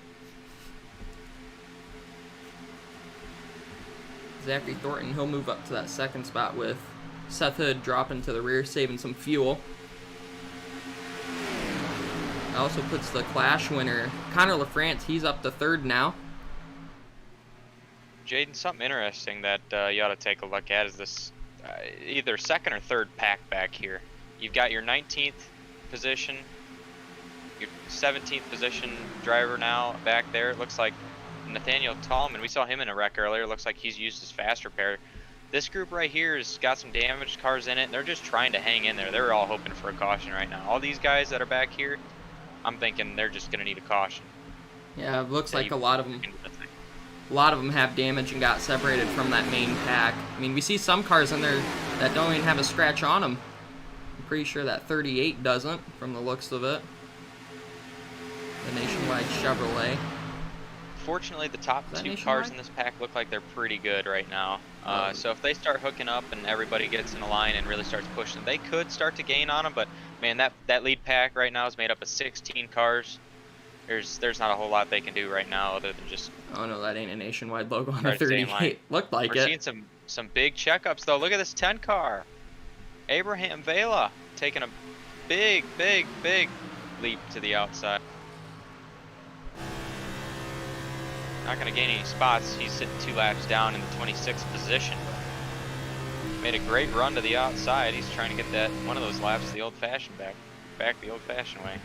Zachary Thornton, he'll move up to that second spot with Seth Hood dropping to the rear, saving some fuel. Also puts the Clash winner, Connor LaFrance, he's up to third now. Jaden, something interesting that you ought to take a look at is this either second or third pack back here. You've got your 19th position, your 17th position driver now back there. It looks like Nathaniel Tallman, we saw him in a wreck earlier. It looks like he's used his fast repair. This group right here has got some damaged cars in it, and they're just trying to hang in there. They're all hoping for a caution right now. All these guys that are back here, I'm thinking they're just going to need a caution. Yeah, it looks like a lot of them have damage and got separated from that main pack. I mean, we see some cars in there that don't even have a scratch on them. I'm pretty sure that 38 doesn't, from the looks of it. The Nationwide Chevrolet. Fortunately, the top two cars in this pack look like they're pretty good right now. So if they start hooking up and everybody gets in a line and really starts pushing, they could start to gain on them. But man, that lead pack right now is made up of 16 cars. There's not a whole lot they can do right now other than just. Oh no, that ain't a Nationwide logo on the 38. Looked like it. We're seeing some big checkups though. Look at this 10 car. Abraham Vela taking a big leap to the outside. Not going to gain any spots. He's sitting 2 laps down in the 26th position. Made a great run to the outside. He's trying to get that one of those laps the old-fashioned back the old-fashioned way.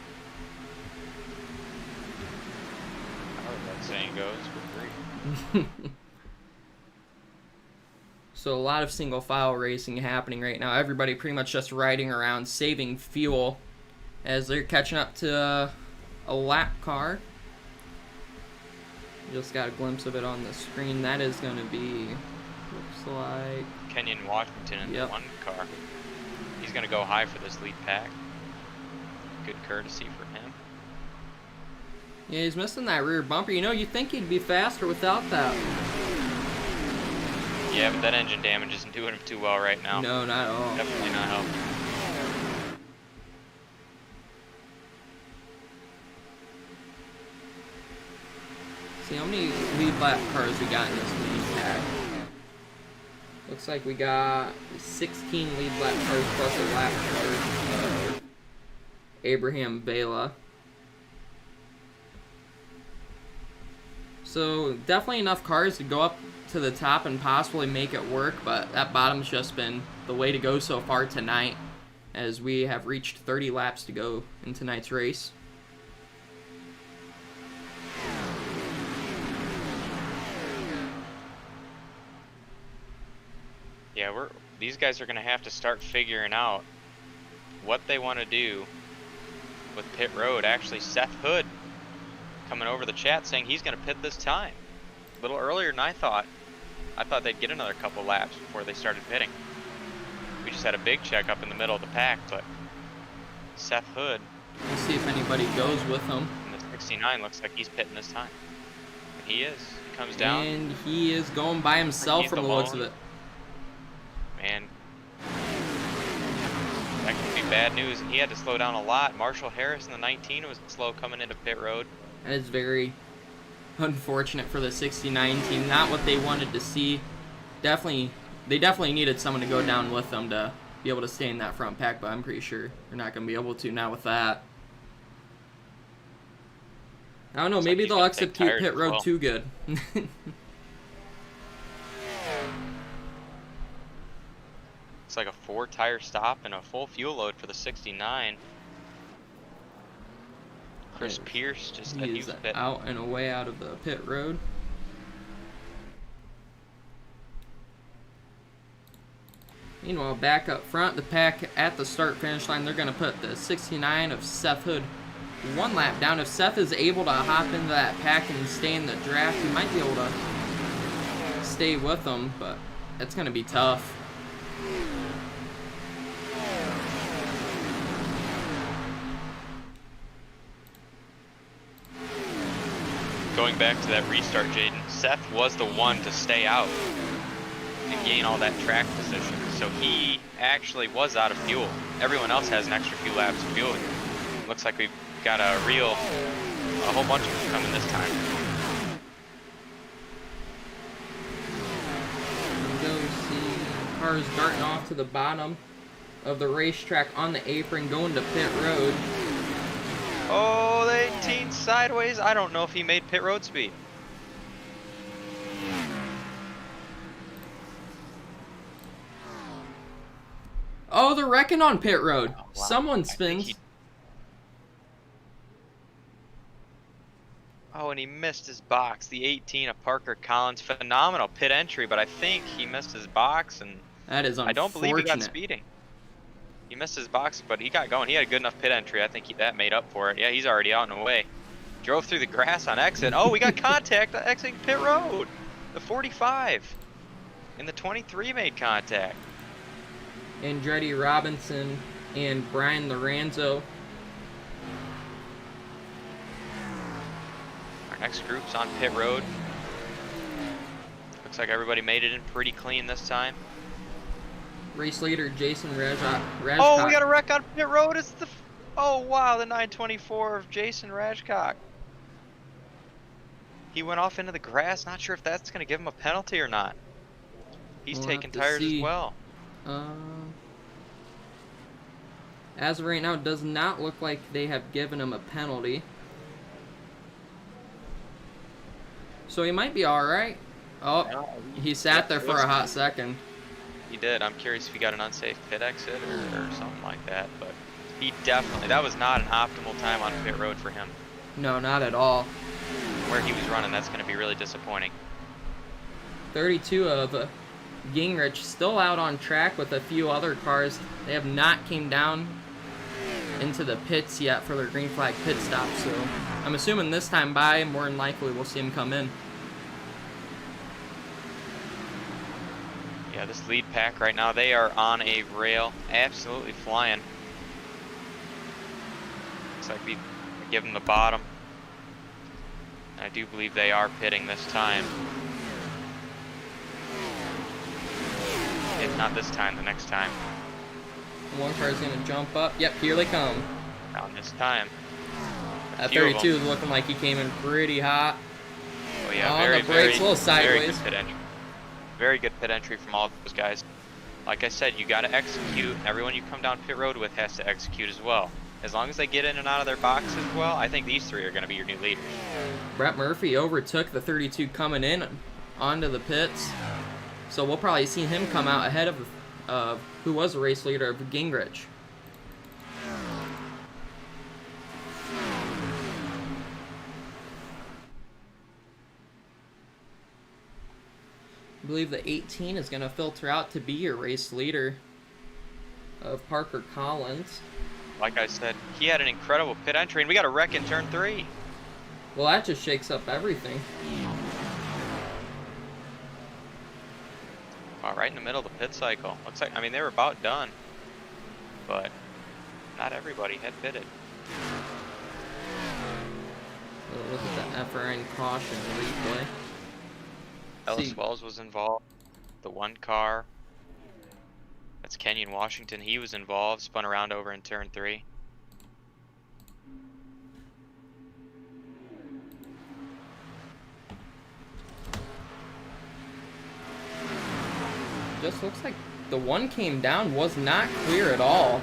However that saying goes, good grief. So a lot of single file racing happening right now. Everybody pretty much just riding around, saving fuel as they're catching up to a lap car. Just got a glimpse of it on the screen. That is going to be, looks like Kenyon Washington in Yep. one car. He's going to go high for this lead pack. Good courtesy for him. Yeah, he's missing that rear bumper. You know, you'd think he'd be faster without that. Yeah, but that engine damage isn't doing him too well right now. No, not at all. Definitely not helping. See how many lead lap cars we got in this lead pack. Looks like we got 16 lead lap cars plus a lap car. Abraham Vela. So definitely enough cars to go up to the top and possibly make it work, but that bottom's just been the way to go so far tonight, as we have reached 30 laps to go in tonight's race. Yeah, these guys are going to have to start figuring out what they want to do with pit road. Actually, Seth Hood coming over the chat saying he's going to pit this time. A little earlier than I thought. I thought they'd get another couple laps before they started pitting. We just had a big check up in the middle of the pack, but Seth Hood. We'll see if anybody goes with him. And the 69 looks like he's pitting this time. And he is. He comes down. And he is going by himself from the looks of it. Man, that could be bad news. And he had to slow down a lot. Marshall Harris in the 19 was slow coming into pit road. That is very unfortunate for the 69 team. Not what they wanted to see. They definitely needed someone to go down with them to be able to stay in that front pack, but I'm pretty sure they're not going to be able to now with that. I don't know, maybe they'll execute pit road too good. It's like a 4-tire stop and a full fuel load for the 69. Chris Pierce just he is out and away out of the pit road. Meanwhile, back up front, the pack at the start-finish line, they're going to put the 69 of Seth Hood one lap down. If Seth is able to hop into that pack and stay in the draft, he might be able to stay with them, but that's going to be tough. Going back to that restart, Jaden, Seth was the one to stay out and gain all that track position. So he actually was out of fuel. Everyone else has an extra few laps of fuel. Looks like we've got a whole bunch of them coming this time. Go see cars darting off to the bottom of the racetrack on the apron, going to pit road. Oh, the 18 sideways. I don't know if he made pit road speed. Oh, they're wrecking on pit road. Oh, wow. Someone spins. Oh, and he missed his box. The 18 of Parker Collins. Phenomenal pit entry, but I think he missed his box, and that is unfortunate. I don't believe he got speeding. He missed his box, but he got going. He had a good enough pit entry. I think that made up for it. Yeah, he's already out and away. Drove through the grass on exit. Oh, we got contact on exiting pit road. The 45 and the 23 made contact. Andretti Robinson and Brian Lorenzo. Our next group's on pit road. Looks like everybody made it in pretty clean this time. Race leader Jason Rajcock. Oh, we got a wreck on pit road. It's the oh wow, the 924 of Jason Rajcock. He went off into the grass. Not sure if that's going to give him a penalty or not. He's taking tires as well. As of right now, it does not look like they have given him a penalty. So he might be alright. Oh, he sat there for a hot second. He did. I'm curious if he got an unsafe pit exit or something like that. But he definitely, that was not an optimal time on pit road for him. No, not at all. Where he was running, that's going to be really disappointing. 32 of Gingrich still out on track with a few other cars. They have not came down into the pits yet for their green flag pit stop, so I'm assuming this time by, more than likely we'll see him come in. Yeah, this lead pack right now, they are on a rail, absolutely flying. Looks like we give them the bottom. I do believe they are pitting this time. If not this time, the next time. One car is going to jump up. Yep, here they come. Not this time. That 32 is looking like he came in pretty hot. Oh yeah, on the brakes, a little sideways. Very good pit entry. Very good pit entry from all of those guys. Like I said, you got to execute. Everyone you come down pit road with has to execute as well. As long as they get in and out of their boxes well, I think these three are going to be your new leaders. Brett Murphy overtook the 32 coming in onto the pits. So we'll probably see him come out ahead of who was the race leader, of Gingrich. I believe the 18 is going to filter out to be your race leader, of Parker Collins. Like I said, he had an incredible pit entry, and we got a wreck in turn 3. Well, that just shakes up everything. Right in the middle of the pit cycle. Looks like, I mean, they were about done, but not everybody had pitted. Look at the FRN caution replay. Ellis Wells was involved. The one car. That's Kenyon Washington. He was involved. Spun around over in turn 3. Just looks like the one came down was not clear at all.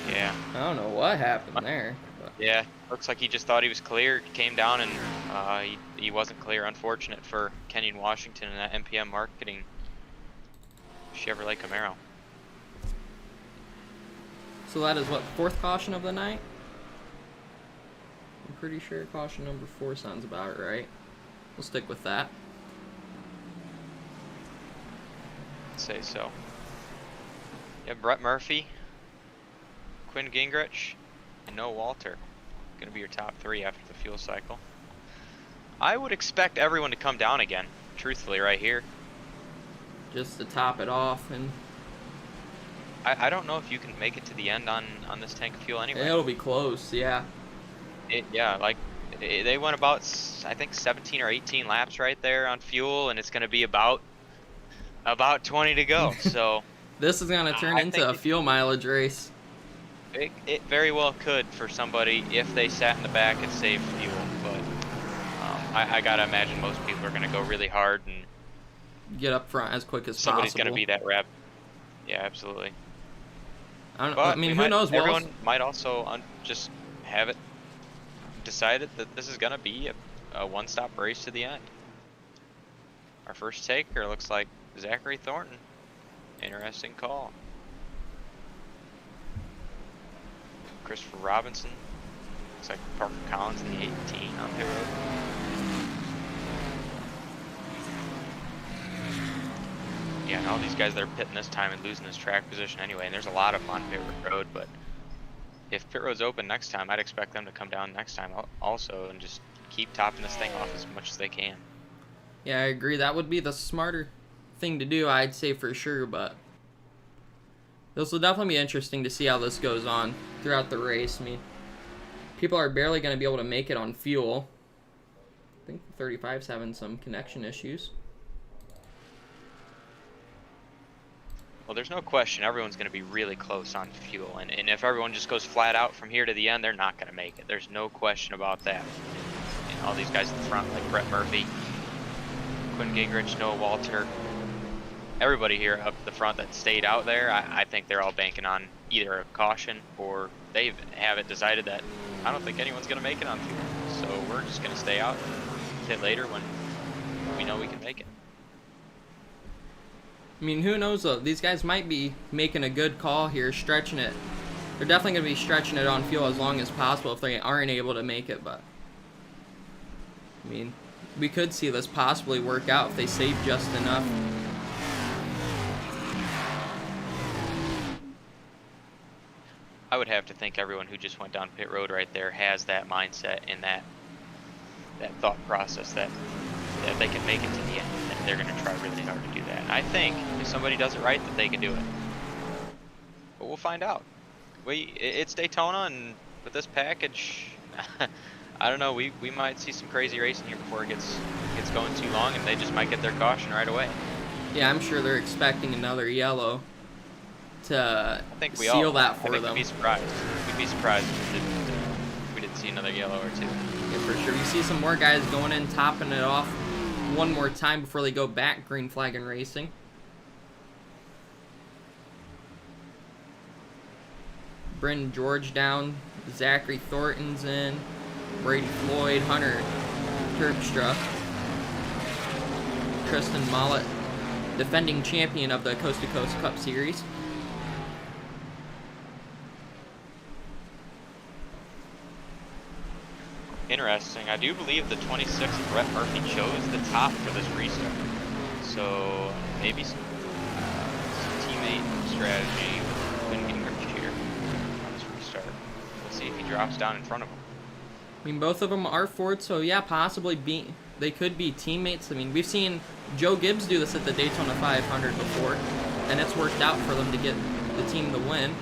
Yeah. I don't know what happened there. But. Yeah, looks like he just thought he was clear, came down, and he wasn't clear. Unfortunate for Kenyon Washington and that MPM Marketing Chevrolet Camaro. So that is what, 4th caution of the night? I'm pretty sure caution number 4 sounds about right. We'll stick with that. I'd say so. Yeah, Brett Murphy, Quinn Gingrich, and Noah Walter. Gonna be your top 3 after the fuel cycle. I would expect everyone to come down again, truthfully, right here. Just to top it off, and I don't know if you can make it to the end on this tank of fuel anyway. It'll be close, yeah. Yeah, like they went about, I think, 17 or 18 laps right there on fuel, and it's going to be about 20 to go. So this is going to turn into a fuel mileage race. It very well could for somebody if they sat in the back and saved fuel, but I gotta imagine most people are going to go really hard and get up front as quick as somebody's possible. Going to be that rep. Yeah, absolutely. I don't know. I mean, who knows? Everyone might also just have it decided that this is going to be a one-stop race to the end. Our first taker looks like Zachary Thornton. Interesting call. Christopher Robinson. Looks like Parker Collins in the 18 on pit road. Yeah, and all these guys that are pitting this time and losing this track position anyway, and there's a lot of them on pit road, but if pit road's open next time, I'd expect them to come down next time also and just keep topping this thing off as much as they can. Yeah, I agree. That would be the smarter thing to do, I'd say for sure, but this will definitely be interesting to see how this goes on throughout the race. I mean, people are barely going to be able to make it on fuel. I think the 35's having some connection issues. Well, there's no question everyone's going to be really close on fuel, and if everyone just goes flat out from here to the end, they're not going to make it. There's no question about that. And all these guys in the front, like Brett Murphy, Quinn Gingrich, Noah Walter, everybody here up the front that stayed out there, I think they're all banking on either a caution or they have it decided that I don't think anyone's going to make it on fuel. So we're just going to stay out and hit later when we know we can make it. I mean, who knows though? These guys might be making a good call here, stretching it. They're definitely going to be stretching it on fuel as long as possible if they aren't able to make it, but I mean, we could see this possibly work out if they save just enough. I would have to think everyone who just went down pit road right there has that mindset and that thought process that they can make it to the end, and they're going to try really hard to do that. And I think if somebody does it right, that they can do it. But we'll find out. It's Daytona, and with this package, I don't know. We might see some crazy racing here before it gets going too long, and they just might get their caution right away. Yeah, I'm sure they're expecting another yellow to seal that for them. We'd be surprised. We'd be surprised if we didn't see another yellow or two. Yeah, for sure. You see some more guys going in, topping it off one more time before they go back green flag and racing. Brendan George down, Zachary Thornton's in, Brady Floyd, Hunter Terpstra, Tristan Mollett, defending champion of the Coast to Coast Cup Series. Interesting. I do believe the 26th Brett Murphy chose the top for this restart. So maybe some teammate strategy with Quinn Gingrich here on this restart. We'll see if he drops down in front of him. I mean, both of them are Ford, so yeah, possibly they could be teammates. I mean, we've seen Joe Gibbs do this at the Daytona 500 before, and it's worked out for them to get the team the win.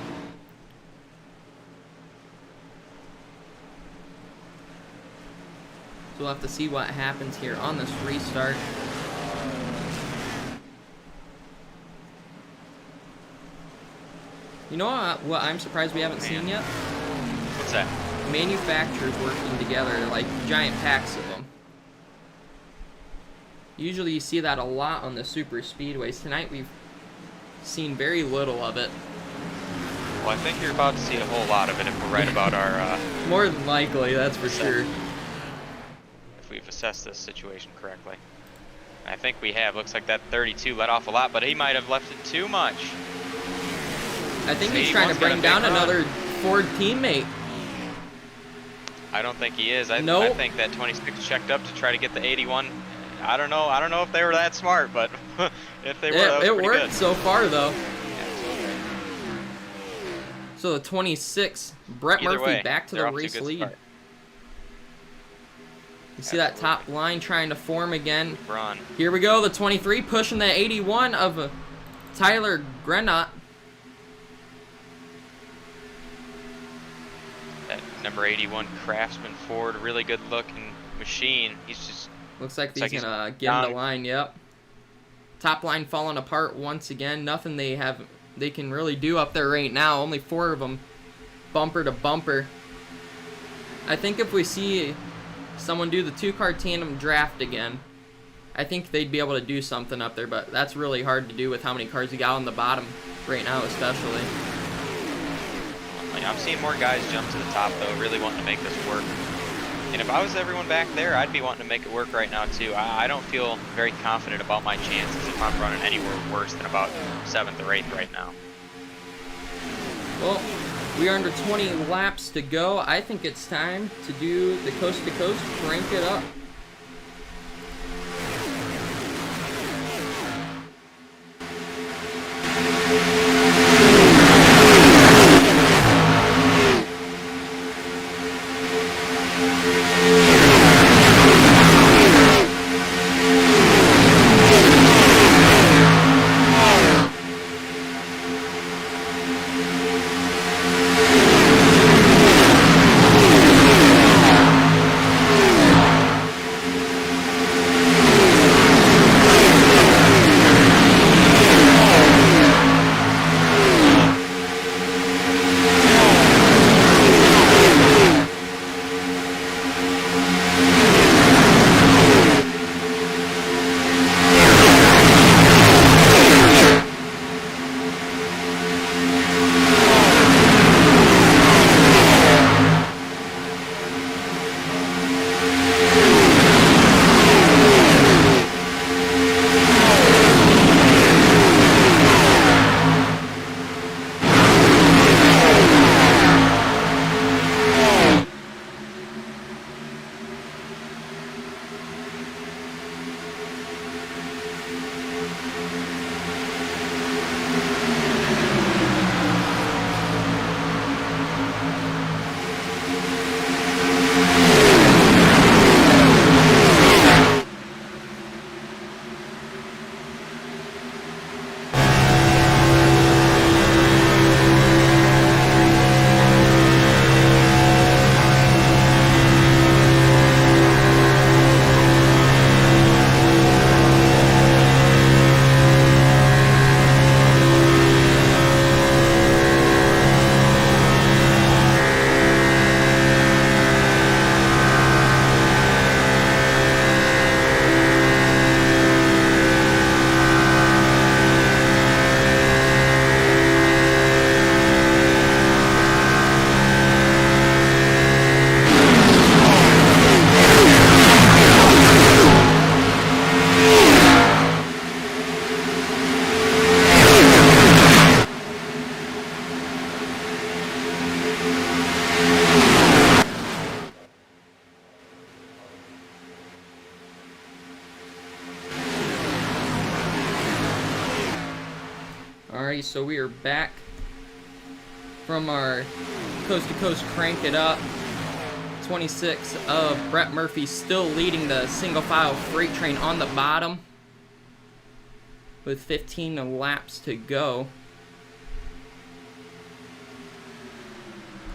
So we'll have to see what happens here on this restart. You know what I'm surprised we haven't seen yet? What's that? Manufacturers working together, like giant packs of them. Usually you see that a lot on the super speedways. Tonight we've seen very little of it. Well, I think you're about to see a whole lot of it if we're right about our... More than likely, that's for sure. If we've assessed this situation correctly. I think we have. Looks like that 32 let off a lot, but he might have left it too much. I think he's trying to bring down another Ford teammate. I don't think he is. I think that 26 checked up to try to get the 81. I don't know if they were that smart, but if they were, that was it pretty worked good. so far, though. Absolutely. So the 26, Brett Either Murphy way, back to they're the off to a race good lead. start. You see that top line trying to form again. Run. Here we go, the 23 pushing the 81 of Tyler Grenot. That number 81 Craftsman Ford, really good looking machine. He's just looks like he's gonna get in the line. Yep. Top line falling apart once again. Nothing they can really do up there right now. Only 4 of them, bumper to bumper. I think if we see someone do the 2-car tandem draft again, I think they'd be able to do something up there. But that's really hard to do with how many cars you got on the bottom right now, especially. I'm seeing more guys jump to the top, though, really wanting to make this work. And if I was everyone back there, I'd be wanting to make it work right now, too. I don't feel very confident about my chances if I'm running anywhere worse than about 7th or 8th right now. Well, we are under 20 laps to go. I think it's time to do the coast to coast, crank it up. Alrighty, so we are back from our coast-to-coast crank it up. 26 of Brett Murphy still leading the single file freight train on the bottom with 15 laps to go.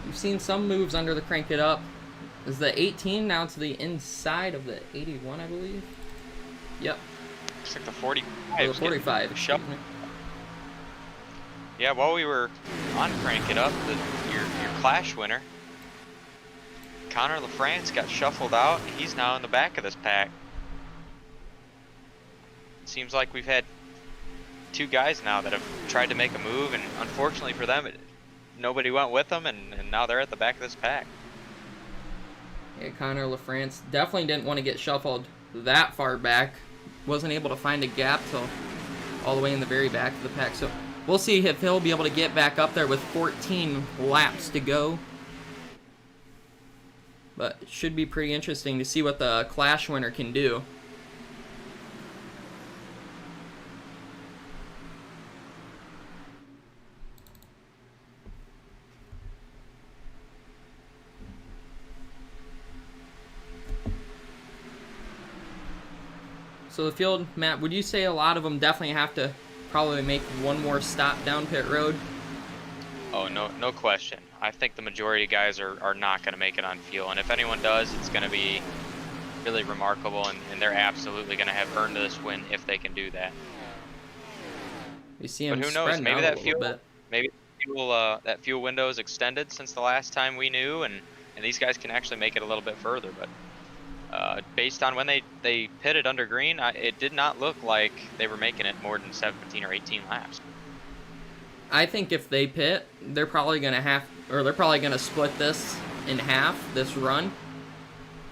We've seen some moves under the crank it up. Is the 18 now to the inside of the 81, I believe? Yep. Looks like the 45. Oh, the 45. Yeah, while we were on crank it up, your Clash winner, Connor LaFrance, got shuffled out. He's now in the back of this pack. It seems like we've had two guys now that have tried to make a move, and unfortunately for them, nobody went with them, and now they're at the back of this pack. Yeah, Connor LaFrance definitely didn't want to get shuffled that far back. Wasn't able to find a gap till all the way in the very back of the pack. So we'll see if he'll be able to get back up there with 14 laps to go. But it should be pretty interesting to see what the Clash winner can do. So the field, Matt, would you say a lot of them definitely have to probably make one more stop down pit road? Oh, no question. I think the majority of guys are not going to make it on fuel, and if anyone does, it's going to be really remarkable, and they're absolutely going to have earned this win if they can do that. You see them but who knows? Maybe that fuel, that fuel window is extended since the last time we knew, and these guys can actually make it a little bit further. But based on when they pitted under green, it did not look like they were making it more than 17 or 18 laps. I think if they pit, they're probably gonna split this in half, this run,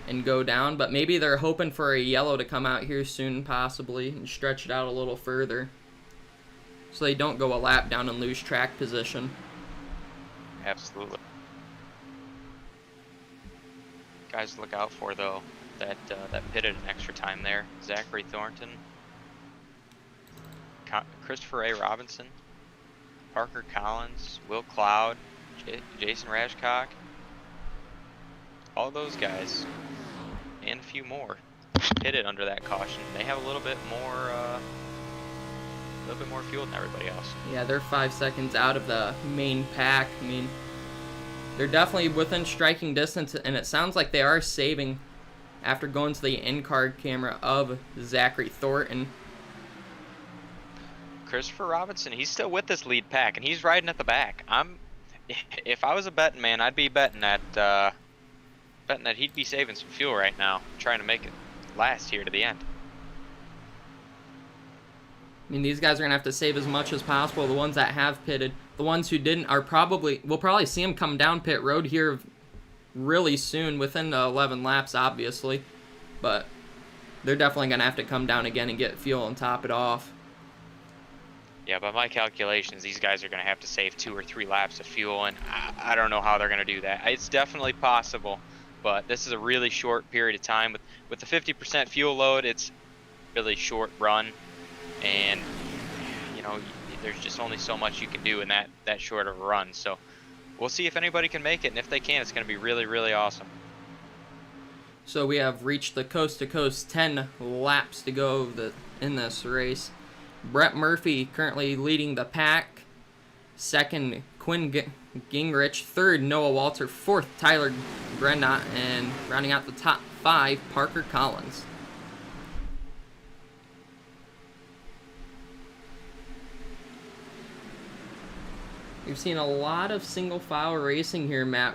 and go down. But maybe they're hoping for a yellow to come out here soon, possibly, and stretch it out a little further, so they don't go a lap down and lose track position. Absolutely. Guys to look out for though, that pitted an extra time there. Zachary Thornton, Christopher A. Robinson, Parker Collins, Will Cloud, Jason Rashcock, all those guys, and a few more pitted under that caution. They have a little bit more fuel than everybody else. Yeah, they're 5 seconds out of the main pack. I mean, they're definitely within striking distance, and it sounds like they are saving after going to the in-card camera of Zachary Thornton. Christopher Robinson, he's still with this lead pack, and he's riding at the back. If I was a betting man, I'd be betting that he'd be saving some fuel right now, trying to make it last here to the end. I mean, these guys are gonna have to save as much as possible. The ones that have pitted, the ones who didn't we'll probably see them come down pit road here really soon, within the 11 laps, obviously. But they're definitely gonna have to come down again and get fuel and top it off. Yeah, by my calculations, these guys are going to have to save 2 or 3 laps of fuel, and I don't know how they're going to do that. It's definitely possible, but this is a really short period of time. With the 50% fuel load, it's really short run, and you know, there's just only so much you can do in that short of a run. So we'll see if anybody can make it, and if they can, it's going to be really, really awesome. So we have reached the coast-to-coast 10 laps to go in this race. Brett Murphy currently leading the pack. Second, Quinn Gingrich. Third, Noah Walter. Fourth, Tyler Grenot. And rounding out the top 5, Parker Collins. We've seen a lot of single file racing here, Matt.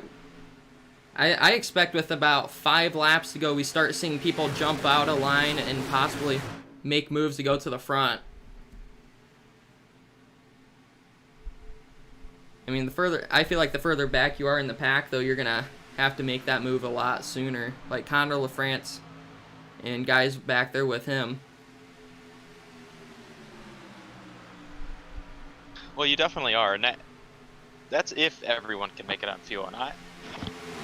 I expect with about 5 laps to go, we start seeing people jump out of line and possibly make moves to go to the front. I mean, I feel like the further back you are in the pack, though, you're gonna have to make that move a lot sooner. Like Connor LaFrance and guys back there with him. Well, you definitely are, and that's if everyone can make it on fuel. And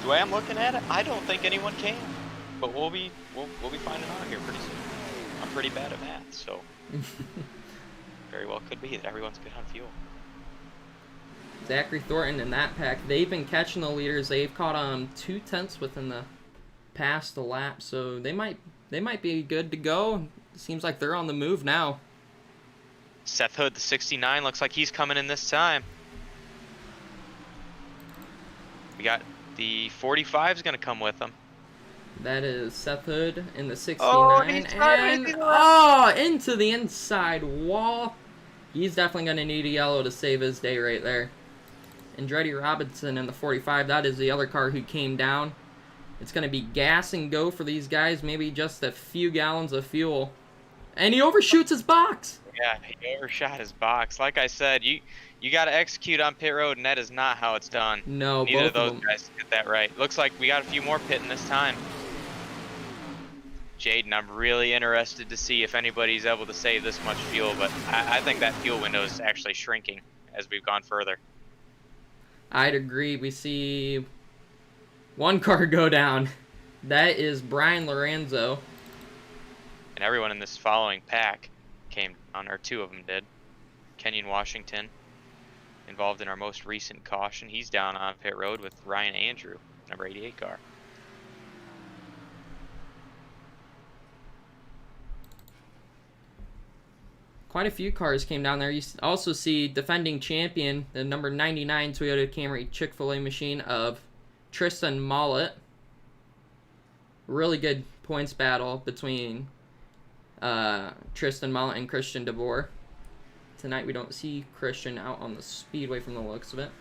the way I'm looking at it, I don't think anyone can. But we'll be finding out here pretty soon. I'm pretty bad at math, so very well could be that everyone's good on fuel. Zachary Thornton and that pack, they've been catching the leaders. They've caught 2/10 within the past lap, so they might be good to go. Seems like they're on the move now. Seth Hood, the 69, looks like he's coming in this time. We got the 45 is going to come with him. That is Seth Hood in the 69. Oh, and into the inside wall. He's definitely going to need a yellow to save his day right there. Andretti Robinson in the 45. That is the other car who came down. It's going to be gas and go for these guys. Maybe just a few gallons of fuel. And he overshoots his box. Yeah, he overshot his box. Like I said, you got to execute on pit road, and that is not how it's done. No, neither both of those them. guys get that right. Looks like we got a few more pitting this time. Jaden, I'm really interested to see if anybody's able to save this much fuel, but I think that fuel window is actually shrinking as we've gone further. I'd agree. We see one car go down. That is Brian Lorenzo. And everyone in this following pack came down, or two of them did. Kenyon Washington, involved in our most recent caution. He's down on pit road with Ryan Andrew, number 88 car. Quite a few cars came down there. You also see defending champion, the number 99 Toyota Camry Chick-fil-A machine of Tristan Mollett. Really good points battle between Tristan Mollett and Christian DeVore. Tonight we don't see Christian out on the speedway from the looks of it.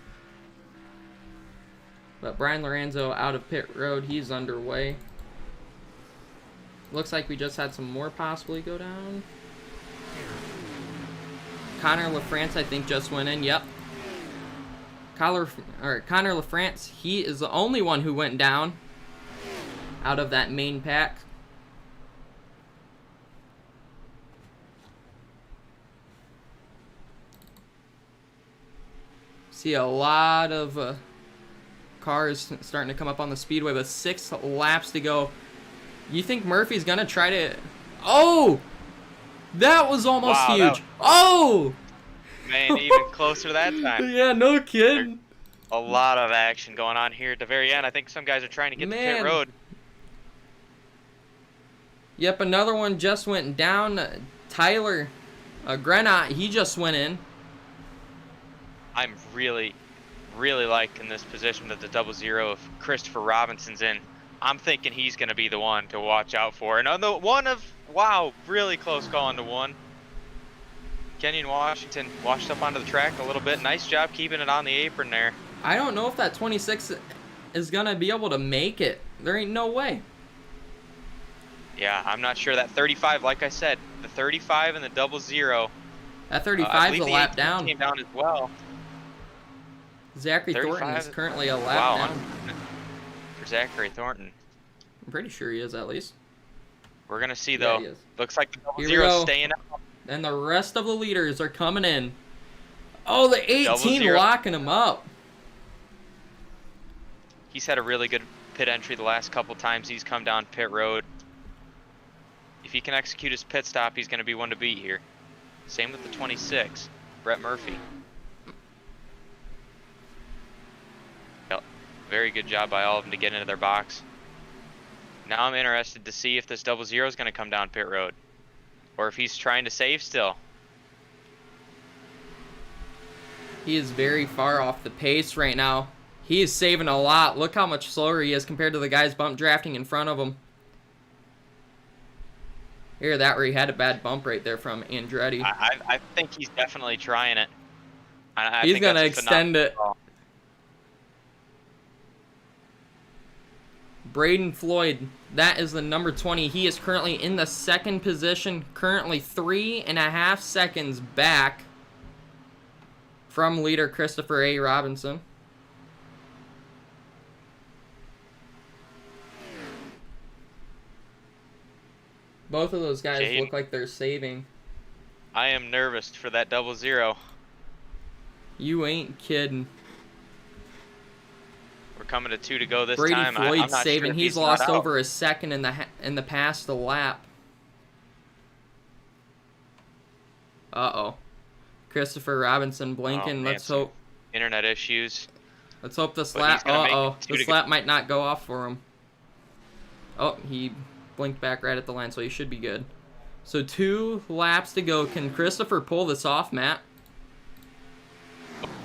But Brian Lorenzo out of pit road. He's underway. Looks like we just had some more possibly go down. Connor LaFrance, I think, just went in. Yep. Connor LaFrance, he is the only one who went down out of that main pack. See a lot of cars starting to come up on the speedway with 6 laps to go. You think Murphy's going to try to... Oh! That was almost huge. Oh! Man, even closer that time. Yeah, no kidding. A lot of action going on here at the very end. I think some guys are trying to get to pit road. Yep, another one just went down. Tyler Grenat, he just went in. I'm really liking this position that the 00 of Christopher Robinson's in. I'm thinking he's going to be the one to watch out for. And on the one of, wow, really close call on the one. Kenyon Washington washed up onto the track a little bit. Nice job keeping it on the apron there. I don't know if that 26 is going to be able to make it. There ain't no way. Yeah, I'm not sure. That 35, like I said, the 35 and the 00. That 35 is a lap down. Came down as well. Zachary Thornton is currently a lap down. For Zachary Thornton. I'm pretty sure he is, at least. We're going to see, though. Yeah, he is. Looks like the 00 staying up. And the rest of the leaders are coming in. Oh, the 18 locking him up. He's had a really good pit entry the last couple times he's come down pit road. If he can execute his pit stop, he's going to be one to beat here. Same with the 26, Brett Murphy. Yep. Very good job by all of them to get into their box. Now I'm interested to see if this 00 is going to come down pit road. Or if he's trying to save still. He is very far off the pace right now. He is saving a lot. Look how much slower he is compared to the guys bump drafting in front of him. Hear that where he had a bad bump right there from Andretti. I think he's definitely trying it. He's going to extend it. Braden Floyd, that is the number 20. He is currently in the second position, currently 3.5 seconds back from leader Christopher A. Robinson. Both of those guys look like they're saving. I am nervous for that 00. You ain't kidding. We're coming to 2 to go this Brady time. Floyd's I'm not saving. sure He's lost over a second in the past lap. Uh-oh. Christopher Robinson blinking. Let's hope internet issues. Let's hope the But slap. he's gonna make Uh-oh. it two The to slap might not go off for him. Oh, he blinked back right at the line, so he should be good. So 2 laps to go. Can Christopher pull this off, Matt?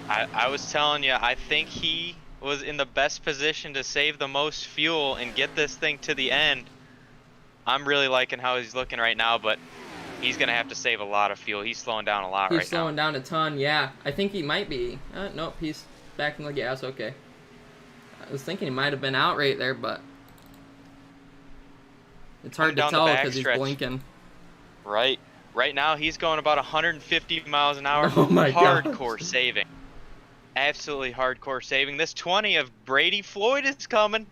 I was telling you, I think he was in the best position to save the most fuel and get this thing to the end. I'm really liking how he's looking right now, but he's going to have to save a lot of fuel. He's slowing down a lot right now. He's slowing down a ton, yeah. I think he might be. Nope, he's back in the gas, okay. I was thinking he might have been out right there, but it's hard to Coming down tell the because he's backstretch. blinking. Right now he's going about 150 miles an hour. Oh my gosh. Hardcore saving. Absolutely hardcore saving. This 20 of Brady Floyd is coming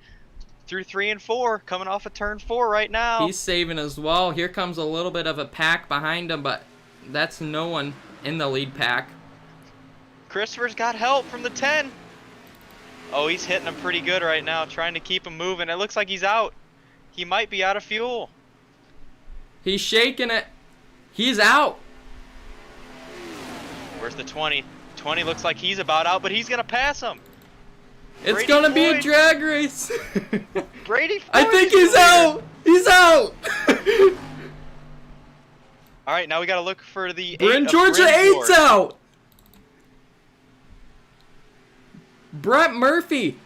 through 3 and 4, coming off of turn 4 right now. He's saving as well. Here comes a little bit of a pack behind him, but that's no one in the lead pack. Christopher's got help from the 10. Oh, he's hitting him pretty good right now, trying to keep him moving. It looks like he's out. He might be out of fuel. He's shaking it. He's out. Where's the 20? 20 looks like he's about out, but he's going to pass him. It's Brady gonna be a Floyd. drag race. Brady Floyd I think is he's the leader. out. He's out. All right, now we got to look for the 8 Bryn of Georgia Bryn 8's out. Brett Murphy.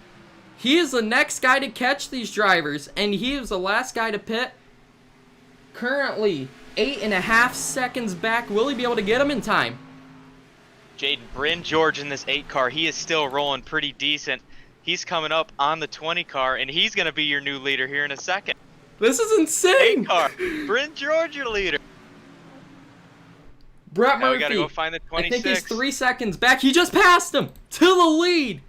He is the next guy to catch these drivers, and he is the last guy to pit. Currently 8.5 seconds back. Will he be able to get him in time? Jaden, Bryn George in this 8 car, he is still rolling pretty decent. He's coming up on the 20 car, and he's going to be your new leader here in a second. This is insane. 8 car, Bryn George, your leader. Brett Now Murphy. we got to go find the 26. I think he's 3 seconds back. He just passed him to the lead.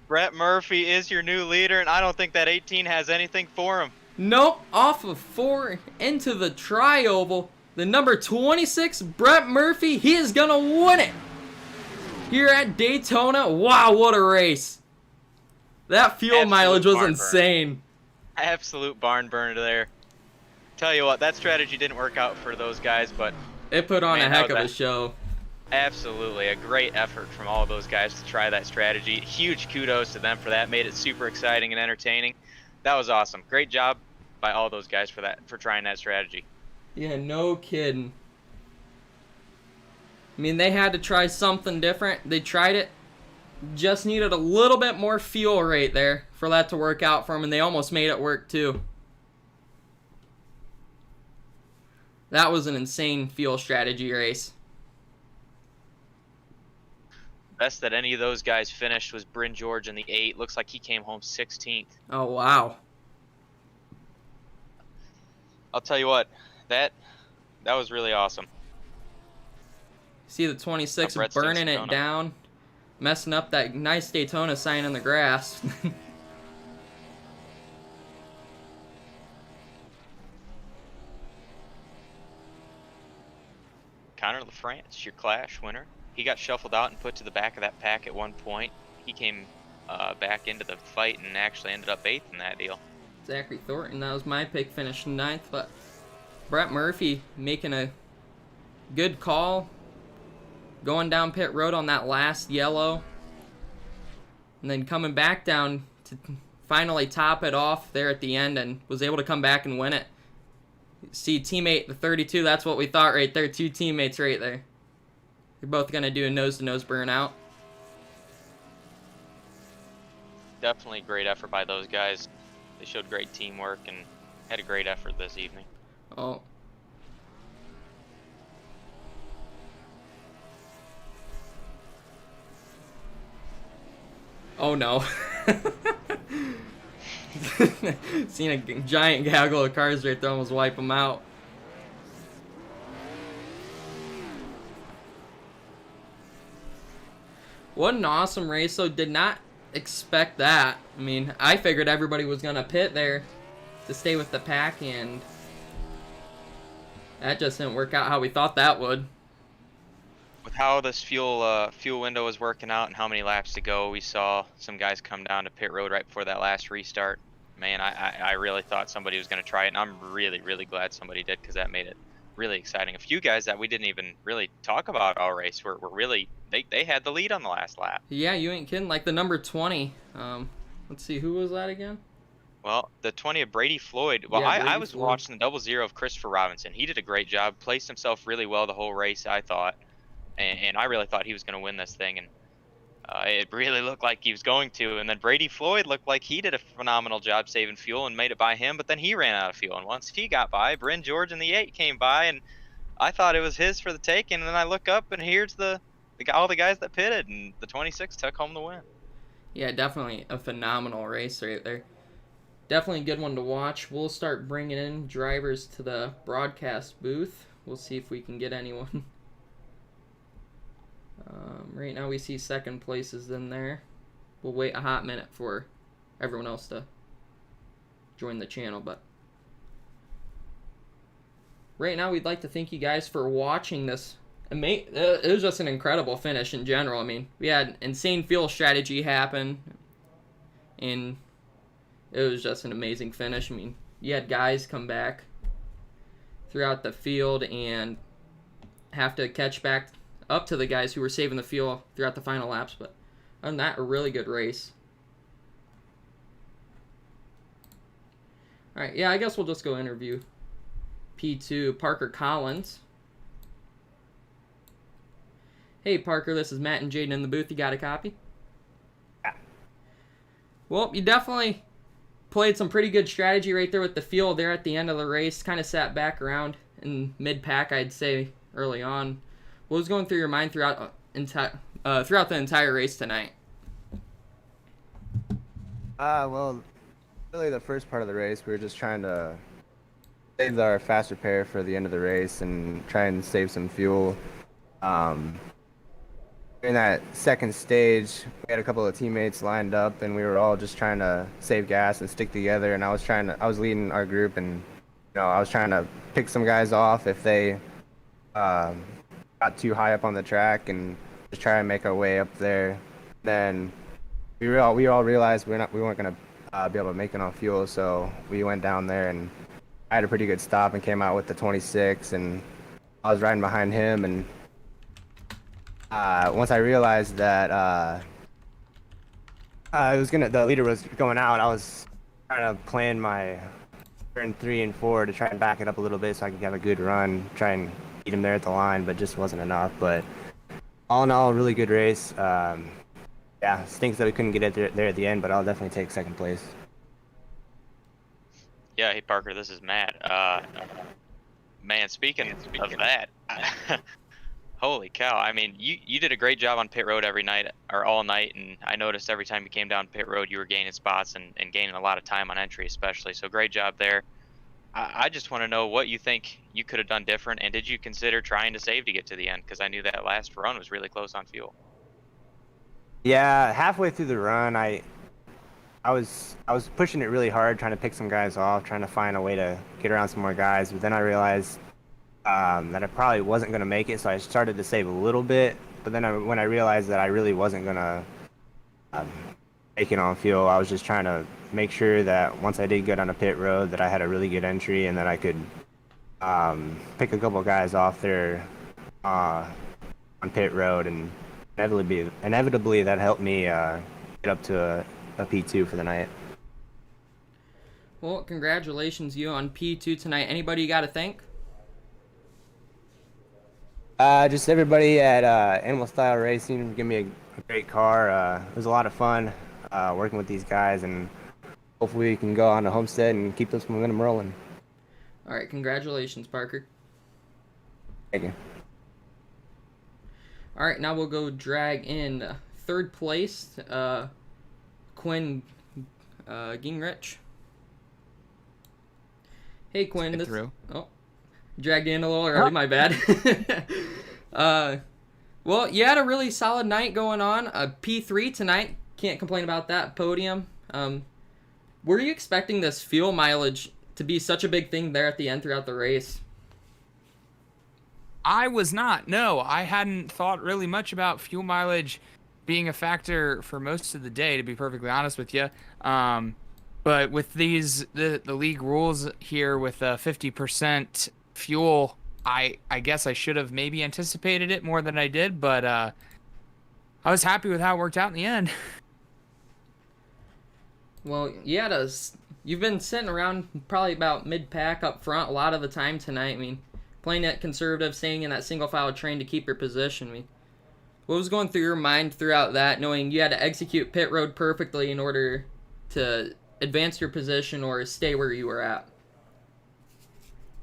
Brett Murphy is your new leader, and I don't think that 18 has anything for him. Nope, off of 4 into the tri-oval. The number 26, Brett Murphy, he is going to win it. Here at Daytona. Wow, what a race. That fuel Absolute mileage was barn burner. insane. Absolute barn burner there. Tell you what, that strategy didn't work out for those guys, but It put on Man, a heck how of a that- show. absolutely a great effort from all of those guys to try that strategy. Huge kudos to them for that. Made it super exciting and entertaining. That was awesome. Great job by all those guys for trying that strategy. Yeah, no kidding. I mean, they had to try something different. They tried it. Just needed a little bit more fuel right there for that to work out for them, and they almost made it work too. That was an insane fuel strategy race. Best that any of those guys finished was Bryn George in the 8. Looks like he came home 16th. Oh, wow. I'll tell you what, that was really awesome. See the 26 Brett's burning doing it Daytona. down, messing up that nice Daytona sign in the grass. Connor LaFrance, your Clash winner. He got shuffled out and put to the back of that pack at one point. He came back into the fight and actually ended up 8th in that deal. Zachary Thornton, that was my pick, finished 9th, but Brett Murphy making a good call, going down pit road on that last yellow, and then coming back down to finally top it off there at the end, and was able to come back and win it. See, teammate, the 32, that's what we thought right there. 2 teammates right there. They're both going to do a nose-to-nose burnout. Definitely great effort by those guys. They showed great teamwork and had a great effort this evening. Oh. Oh no. Seen a giant gaggle of cars right there, almost wipe them out. What an awesome race, though. Did not expect that. I mean, I figured everybody was going to pit there to stay with the pack, and that just didn't work out how we thought that would. With how this fuel window was working out and how many laps to go, we saw some guys come down to pit road right before that last restart. Man, I really thought somebody was going to try it, and I'm really, really glad somebody did, because that made it really exciting. A few guys that we didn't even really talk about all race were really, they had the lead on the last lap. Yeah, you ain't kidding. Like the number 20. Let's see, who was that again? Well, the 20 of Brady Floyd. Well, Yeah, I Brady was Floyd. watching the 00 of Christopher Robinson. He did a great job, placed himself really well the whole race, I thought. And I really thought he was going to win this thing. And it really looked like he was going to. And then Brady Floyd looked like he did a phenomenal job saving fuel and made it by him. But then he ran out of fuel. And once he got by, Bryn George in the 8 came by. And I thought it was his for the taking. And then I look up, and here's all the guys that pitted. And the 26 took home the win. Yeah, definitely a phenomenal race right there. Definitely a good one to watch. We'll start bringing in drivers to the broadcast booth. We'll see if we can get anyone. Right now we see second places in there. We'll wait a hot minute for everyone else to join the channel. But right now we'd like to thank you guys for watching this. It was just an incredible finish in general. I mean, we had insane fuel strategy happen, and it was just an amazing finish. I mean, you had guys come back throughout the field and have to catch back up to the guys who were saving the fuel throughout the final laps. But other than that, a really good race. All right, yeah, I guess we'll just go interview P2 Parker Collins. Hey, Parker, this is Matt and Jaden in the booth. You got a copy? Yeah. Well, you definitely played some pretty good strategy right there with the fuel there at the end of the race. Kind of sat back around in mid-pack, I'd say, early on. What was going through your mind throughout the entire race tonight? Well, really the first part of the race, we were just trying to save our fast repair for the end of the race and try and save some fuel. In that second stage, we had a couple of teammates lined up, and we were all just trying to save gas and stick together. And I was leading our group, and I was trying to pick some guys off if they got too high up on the track, and just try and make our way up there. Then we all realized we weren't gonna be able to make it on fuel, so we went down there, and I had a pretty good stop and came out with the 26, and I was riding behind him, and once I realized that the leader was going out, I was trying to plan my turn 3 and 4 to try and back it up a little bit so I could have a good run, try and beat him there at the line, but just wasn't enough. But all in all, a really good race. Yeah, stinks that we couldn't get it there at the end, but I'll definitely take second place. Yeah, hey Parker, this is Matt. Man, speaking of that, holy cow! I mean, you did a great job on pit road every night or all night, and I noticed every time you came down pit road, you were gaining spots and gaining a lot of time on entry, especially. So great job there. I just want to know what you think you could have done different, and did you consider trying to save to get to the end? Because I knew that last run was really close on fuel. Yeah, halfway through the run, I was pushing it really hard, trying to pick some guys off, trying to find a way to get around some more guys. But then I realized that I probably wasn't going to make it, so I started to save a little bit. But then when I realized that I really wasn't going to make it on fuel, I was just trying to make sure that once I did get on a pit road that I had a really good entry and that I could pick a couple guys off there on pit road, and inevitably that helped me get up to a P2 for the night. Well, congratulations you on P2 tonight. Anybody you got to thank? Just everybody at Animal Style Racing give me a great car. It was a lot of fun working with these guys, and hopefully we can go on to Homestead and keep this momentum rolling. All right, congratulations, Parker. Thank you. All right, now we'll go drag in third place, Quinn Gingrich. Hey, Quinn. Oh, dragged in a little early, my bad. Well, you had a really solid night going on. P3 tonight. Can't complain about that podium. Were you expecting this fuel mileage to be such a big thing there at the end throughout the race? I was not. No, I hadn't thought really much about fuel mileage being a factor for most of the day, to be perfectly honest with you. But with the league rules here with 50% fuel I guess I should have maybe anticipated it more than I did, but I was happy with how it worked out in the end. Well, you've been sitting around probably about mid-pack up front a lot of the time tonight. I mean, playing that conservative, staying in that single-file train to keep your position. I mean, what was going through your mind throughout that, knowing you had to execute pit road perfectly in order to advance your position or stay where you were at?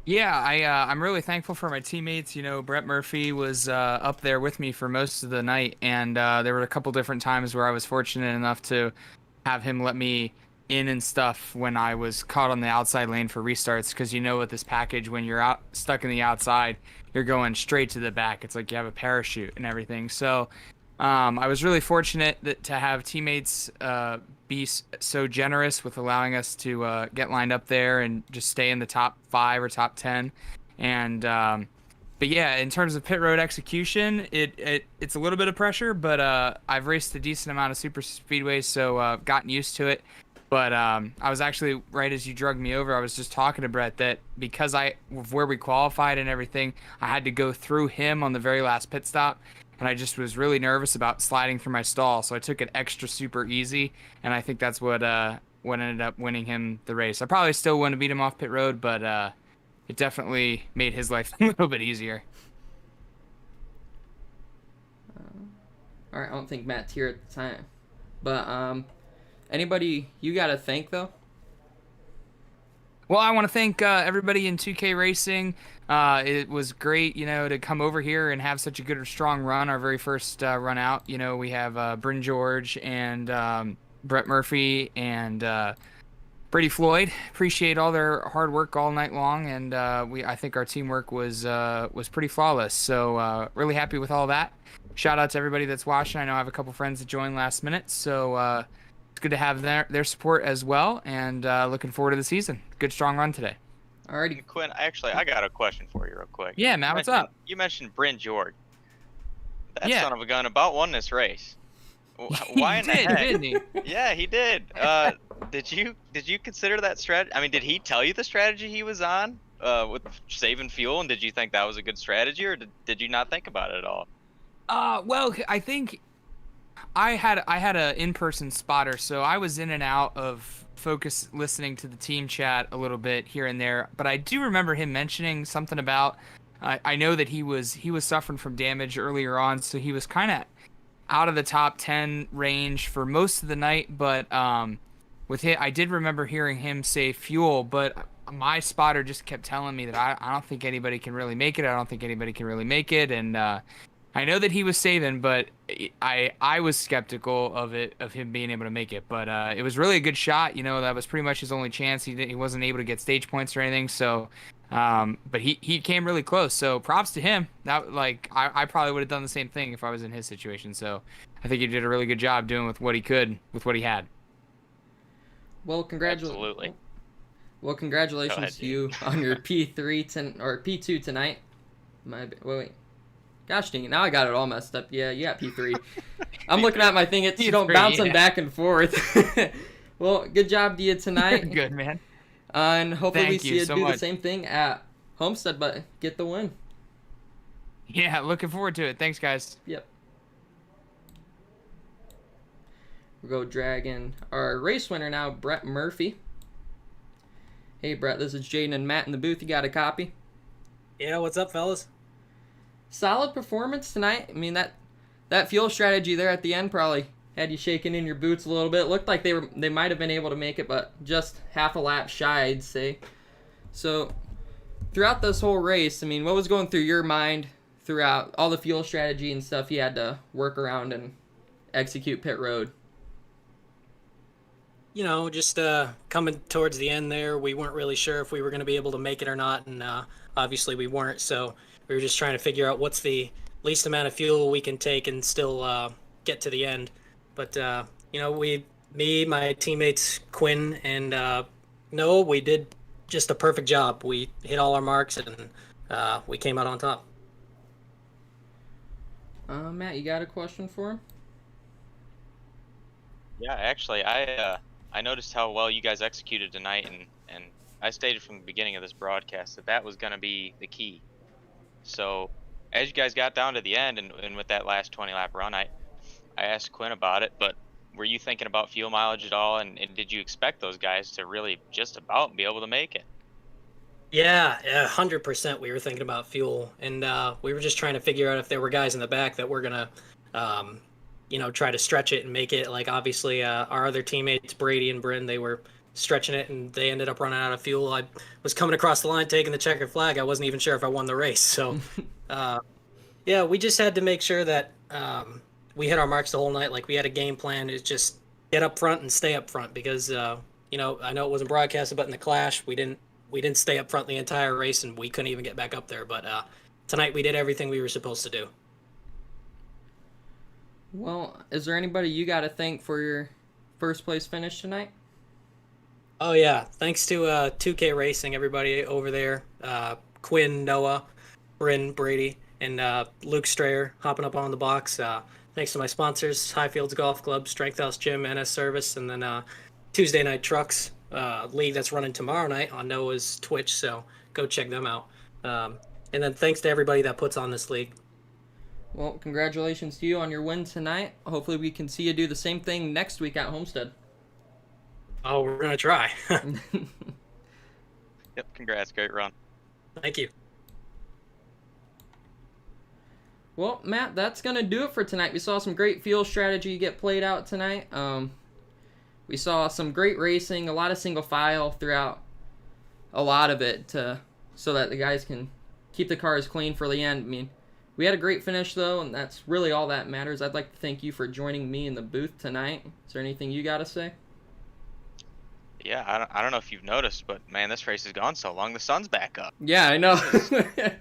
Yeah, I'm really thankful for my teammates. You know, Brett Murphy was up there with me for most of the night, and there were a couple different times where I was fortunate enough to have him let me in and stuff when I was caught on the outside lane for restarts, because you know with this package, when you're out stuck in the outside, you're going straight to the back. It's like you have a parachute and everything. So I was really fortunate to have teammates be so generous with allowing us to get lined up there and just stay in the top 5 or top 10. And but yeah, in terms of pit road execution, it's a little bit of pressure, but I've raced a decent amount of super speedways, so I've gotten used to it. But I was actually, right as you drugged me over, I was just talking to Brett that because of where we qualified and everything, I had to go through him on the very last pit stop. And I just was really nervous about sliding through my stall, so I took it extra super easy, and I think that's what ended up winning him the race. I probably still wouldn't have beat him off pit road, but it definitely made his life a little bit easier. All right, I don't think Matt's here at the time, but anybody you got to thank though? Well, I want to thank everybody in 2K Racing. It was great, you know, to come over here and have such a good, strong run. Our very first run out, you know, we have Bryn George and Brett Murphy and Brady Floyd. Appreciate all their hard work all night long, and I think our teamwork was pretty flawless. So really happy with all that. Shout out to everybody that's watching. I know I have a couple friends that joined last minute, so it's good to have their support as well, and looking forward to the season. Good, strong run today. Alrighty. Quinn, actually, I got a question for you real quick. Yeah, Matt, what's up? You mentioned Bryn George. That Yeah. son of a gun about won this race. Why in the heck? Didn't he? Yeah, he did. Did you consider that strategy? I mean, did he tell you the strategy he was on with saving fuel, and did you think that was a good strategy, or did you not think about it at all? Well, I think I had a in-person spotter, so I was in and out of focus listening to the team chat a little bit here and there, but I do remember him mentioning something about I know that he was suffering from damage earlier on, so he was kind of out of the top 10 range for most of the night, but with him, I did remember hearing him say fuel, but my spotter just kept telling me that I don't think anybody can really make it. I don't think anybody can really make it, and I know that he was saving, but I was skeptical of him being able to make it. But it was really a good shot. You know, that was pretty much his only chance. He wasn't able to get stage points or anything. So, but he came really close. So props to him. That I probably would have done the same thing if I was in his situation. So I think he did a really good job doing with what he could with what he had. Well, Absolutely. Well, congratulations to you on your P3 or P2 tonight. Wait. Gosh dang it, now I got it all messed up. Yeah, you got P3. I'm looking at my thing, it's bouncing back and forth. Well, good job to you tonight. Good, man. And hopefully we Thank see you you so do much. the same thing at Homestead, but get the win. Yeah, looking forward to it. Thanks, guys. Yep. We'll go dragging our race winner now, Brett Murphy. Hey, Brett, this is Jaden and Matt in the booth. You got a copy? Yeah, what's up, fellas? Solid performance tonight. I mean, that fuel strategy there at the end probably had you shaking in your boots a little bit. It looked like they might have been able to make it, but just half a lap shy, I'd say. So throughout this whole race, I mean, what was going through your mind throughout all the fuel strategy and stuff you had to work around and execute pit road? You know, just coming towards the end there, we weren't really sure if we were going to be able to make it or not, and obviously we weren't, so we were just trying to figure out what's the least amount of fuel we can take and still get to the end. But, you know, my teammates, Quinn and Noah, we did just a perfect job. We hit all our marks, and we came out on top. Matt, you got a question for him? Yeah, actually, I noticed how well you guys executed tonight, and I stated from the beginning of this broadcast that was going to be the key. So as you guys got down to the end and with that last 20 lap run, I asked Quinn about it, but were you thinking about fuel mileage at all? And did you expect those guys to really just about be able to make it? Yeah, 100%. We were thinking about fuel, and we were just trying to figure out if there were guys in the back that were gonna, try to stretch it and make it. Like obviously, our other teammates, Brady and Bryn, they were stretching it, and they ended up running out of fuel. I was coming across the line taking the checkered flag. I wasn't even sure if I won the race. So, yeah, we just had to make sure that we hit our marks the whole night. Like we had a game plan is just get up front and stay up front because I know it wasn't broadcasted, but in the clash we didn't stay up front the entire race and we couldn't even get back up there. But tonight we did everything we were supposed to do. Well, is there anybody you got to thank for your first place finish tonight? Oh yeah, thanks to 2K Racing, everybody over there, Quinn, Noah, Bryn, Brady, and Luke Strayer hopping up on the box. Thanks to my sponsors, Highfields Golf Club, Strength House Gym, NS Service, and then Tuesday Night Trucks league that's running tomorrow night on Noah's Twitch, so go check them out. And then thanks to everybody that puts on this league. Well, congratulations to you on your win tonight. Hopefully we can see you do the same thing next week at Homestead. Oh, we're going to try. Yep, congrats. Great run. Thank you. Well, Matt, that's going to do it for tonight. We saw some great field strategy get played out tonight. We saw some great racing, a lot of single file throughout a lot of it so that the guys can keep the cars clean for the end. I mean, we had a great finish, though, and that's really all that matters. I'd like to thank you for joining me in the booth tonight. Is there anything you got to say? Yeah, I don't know if you've noticed, but man, this race has gone so long. The sun's back up. Yeah, I know.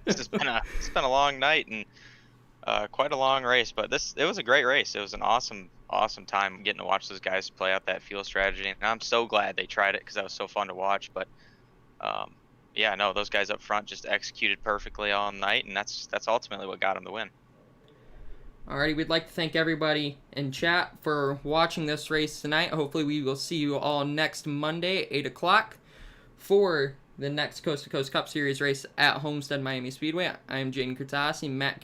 It's been a long night and quite a long race, but it was a great race. It was an awesome time getting to watch those guys play out that fuel strategy, and I'm so glad they tried it because that was so fun to watch. But yeah, no, those guys up front just executed perfectly all night, and that's ultimately what got them the win. Alrighty, we'd like to thank everybody in chat for watching this race tonight. Hopefully we will see you all next Monday at 8 o'clock for the next Coast to Coast Cup Series race at Homestead Miami Speedway. I am Jaden Kurtasi, Matt